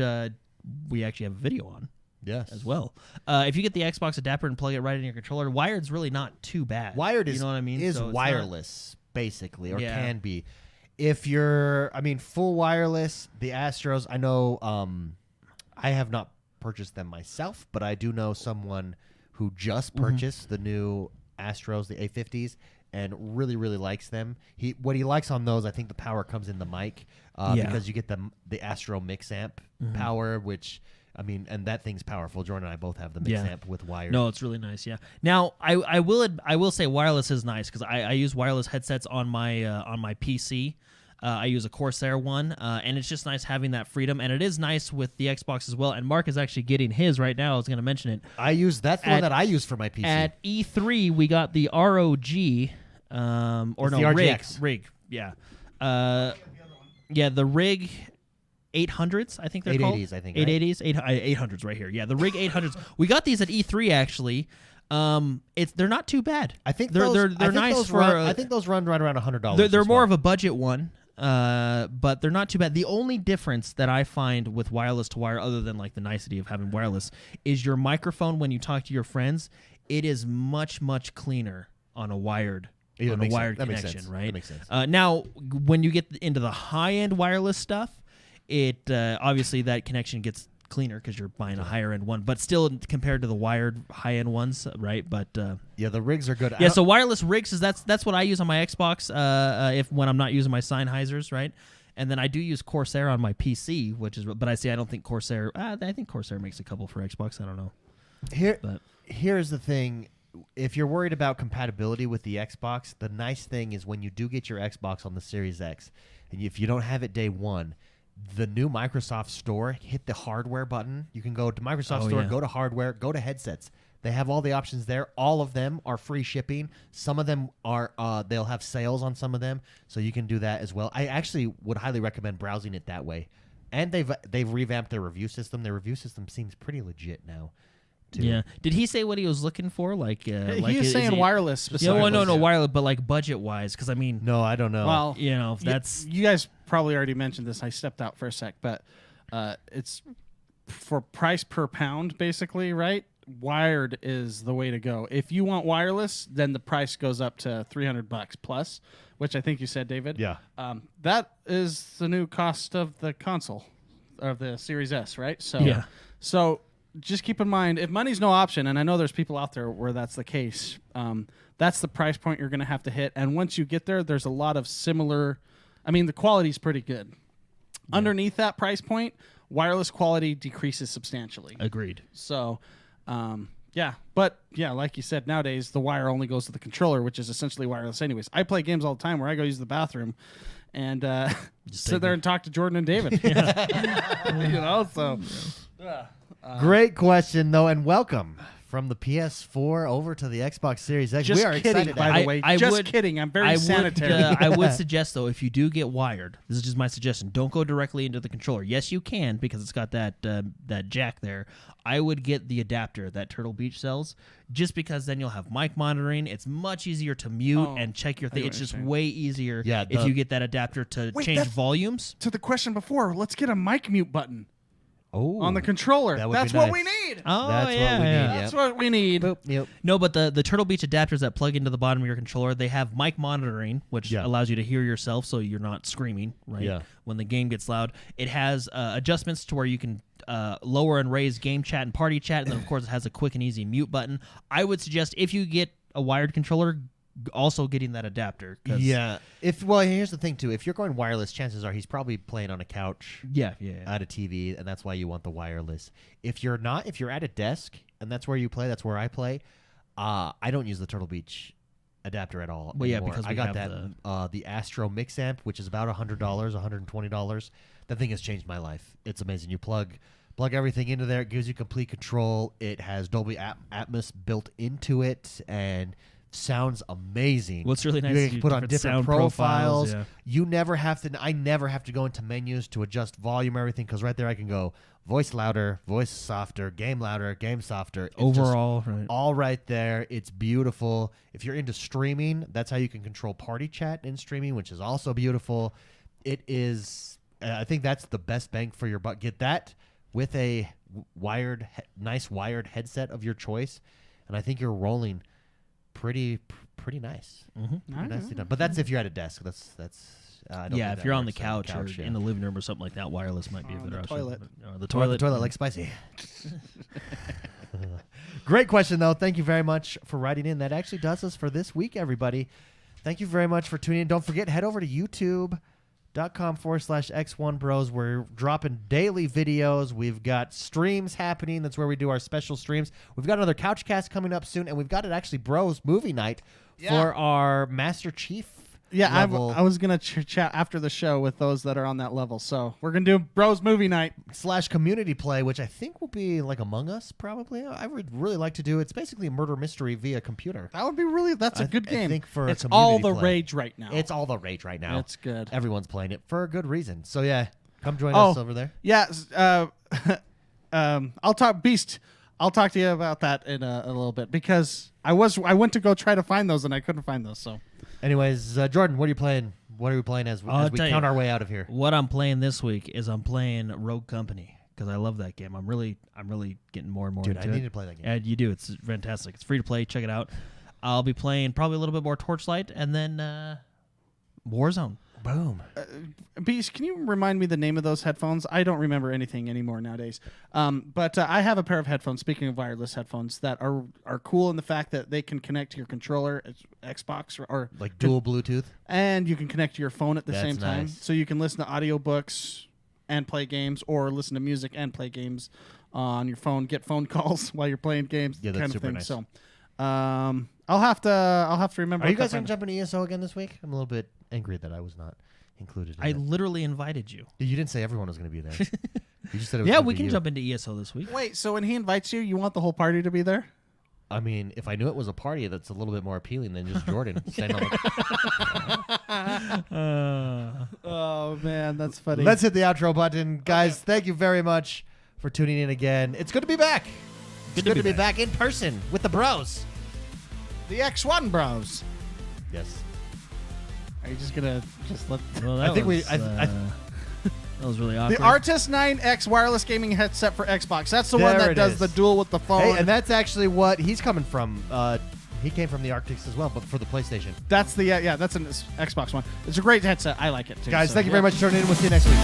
we actually have a video on, as well. If you get the Xbox adapter and plug it right in your controller, wired's really not too bad. Wired you know what I mean? Is wireless basically, or can be. If you're, full wireless, the Astros. I know. I have not purchased them myself, but I do know someone who just purchased the new Astros, the A50s, and really, really likes them. What he likes on those, I think the power comes in the mic because you get the Astro Mix Amp power, which and that thing's powerful. Jordan and I both have the Mix Amp with wire. No, it's really nice. Yeah. Now I will say wireless is nice because I use wireless headsets on my PC. I use a Corsair one, and it's just nice having that freedom. And it is nice with the Xbox as well. And Mark is actually getting his right now. I was going to mention it. That's the one that I use for my PC. At E3, we got the ROG, the RGX. Rig. Yeah. The Rig 800s, I think they're 880s, called. 880s, I think. 880s? 800s right here. Yeah, the Rig 800s. We got these at E3, actually. They're not too bad. I think they're nice for. I think those run right around $100. They're more of a budget one, but they're not too bad. The only difference that I find with wireless to wire, other than like the nicety of having wireless, is your microphone when you talk to your friends. It is much cleaner on a wired connection, right? That makes sense. Now, when you get into the high end wireless stuff, it obviously that connection gets cleaner because you're buying a higher end one, but still compared to the wired high end ones, right? But the rigs are good. So wireless rigs is that's what I use on my Xbox when I'm not using my Sennheisers, right? And then I do use Corsair on my PC, but I don't think Corsair. I think Corsair makes a couple for Xbox. I don't know. Here's the thing: if you're worried about compatibility with the Xbox, the nice thing is when you do get your Xbox on the Series X, and if you don't have it day one, the new Microsoft Store, hit the hardware button. You can go to Microsoft Store, go to hardware, go to headsets. They have all the options there. All of them are free shipping. Some of them are they'll have sales on some of them, so you can do that as well. I actually would highly recommend browsing it that way. And they've revamped their review system. Their review system seems pretty legit now. Too. Yeah. Did he say what he was looking for? He was saying wireless specifically. No, wireless, but like budget wise, because no, I don't know. Well, that's you guys probably already mentioned this. I stepped out for a sec, but it's for price per pound, basically, right? Wired is the way to go. If you want wireless, then the price goes up to $300 plus, which I think you said, David. Yeah. That is the new cost of the console, of the Series S, right? So just keep in mind, if money's no option, and I know there's people out there where that's the case, that's the price point you're going to have to hit. And once you get there, there's a lot of similar. The quality's pretty good. Yeah. Underneath that price point, wireless quality decreases substantially. Agreed. So, but like you said, nowadays the wire only goes to the controller, which is essentially wireless anyways. I play games all the time where I go use the bathroom and sit there and talk to Jordan and David. Great question, though, and welcome from the PS4 over to the Xbox Series X. Just We are kidding, excited. by the way. Just kidding. I'm very sanitary. I would suggest, though, if you do get wired, this is just my suggestion, don't go directly into the controller. Yes, you can, because it's got that jack there. I would get the adapter that Turtle Beach sells, just because then you'll have mic monitoring. It's much easier to mute and check your thing. It's just way easier if you get that adapter to change volumes. To the question before, let's get a mic mute button. Oh, on the controller. That's what we need. Oh, That's what we need. That's what we need. Boop, yep. No, but the Turtle Beach adapters that plug into the bottom of your controller, they have mic monitoring, which allows you to hear yourself so you're not screaming, right? Yeah. When the game gets loud. It has adjustments to where you can lower and raise game chat and party chat, and then, of course, it has a quick and easy mute button. I would suggest if you get a wired controller, also getting that adapter. Yeah. Here's the thing, too. If you're going wireless, chances are he's probably playing on a couch. Yeah. At a TV, and that's why you want the wireless. If you're not, if you're at a desk and that's where you play, that's where I play. I don't use the Turtle Beach adapter at all. Well, anymore. because I got that the Astro Mix Amp, which is about $100, $120. That thing has changed my life. It's amazing. You plug everything into there. It gives you complete control. It has Dolby Atmos built into it, and sounds amazing. What's really nice you is can you put on different sound profiles. Yeah. You never have to. I never have to go into menus to adjust volume or everything, because right there I can go voice louder, voice softer, game louder, game softer. It's overall, all right there. It's beautiful. If you're into streaming, that's how you can control party chat in streaming, which is also beautiful. It is. I think that's the best bang for your buck. Get that with a nice wired headset of your choice, and I think you're rolling pretty nice. Pretty nicely done. But that's if you're at a desk. That's I don't think if that you're on the works couch or in the living room or something like that, wireless might be a better option. Toilet. The toilet. The toilet like spicy. Great question, though. Thank you very much for writing in. That actually does us for this week, everybody. Thank you very much for tuning in. Don't forget, head over to youtube.com/XoneBros. We're dropping daily videos. We've got streams happening. That's where we do our special streams. We've got another Couchcast coming up soon, and we've got it actually Bros movie night for our Master Chief. Yeah, I was going to chat after the show with those that are on that level. So we're going to do Bros Movie Night / community play, which I think will be like Among Us, probably. I would really like to do. It's basically a murder mystery via computer. That would be that's a good game. I think for it's community all the play. rage right now. It's all the rage right now. It's good. Everyone's playing it for a good reason. So, yeah, come join us over there. Yeah. I'll talk Beast. I'll talk to you about that in a little bit, because I went to go try to find those and I couldn't find those. So, anyways, Jordan, what are you playing? What are we playing as we count our way out of here? What I'm playing this week is I'm playing Rogue Company, because I love that game. I'm really getting more and more into it. Dude, I need to play that game. And you do. It's fantastic. It's free to play. Check it out. I'll be playing probably a little bit more Torchlight, and then Warzone. Boom. Beast, can you remind me the name of those headphones? I don't remember anything anymore nowadays. But I have a pair of headphones, speaking of wireless headphones, that are cool in the fact that they can connect to your controller, Xbox, or like dual Bluetooth. And you can connect to your phone at the same time. Nice. So you can listen to audiobooks and play games, or listen to music and play games on your phone, get phone calls while you're playing games, yeah, that's kind of super thing. nice. So I'll have to remember. Are you guys going to jump into ESO again this week? I'm a little bit angry that I was not included in I that. literally invited you. You didn't say everyone was going to be there. You just said it was Yeah, gonna we be can you. jump into ESO this week. Wait, so when he invites you, you want the whole party to be there? I mean, if I knew it was a party, that's a little bit more appealing than just Jordan standing on the... Oh, man, that's funny. Let's hit the outro button. Guys, thank you very much for tuning in again. It's good to be back. It's good to be back in person with the bros. The XoneBros. Yes. Are you just going to let... Well, I think that was really awkward. The Artis 9X wireless gaming headset for Xbox. That's the one There that it does is. the dual with the phone. Hey, and that's actually what he's coming from. He came from the Arctics as well, but for the PlayStation. That's the that's an Xbox one. It's a great headset. I like it too. Guys, so, thank you very much for tuning in. We'll see you next week.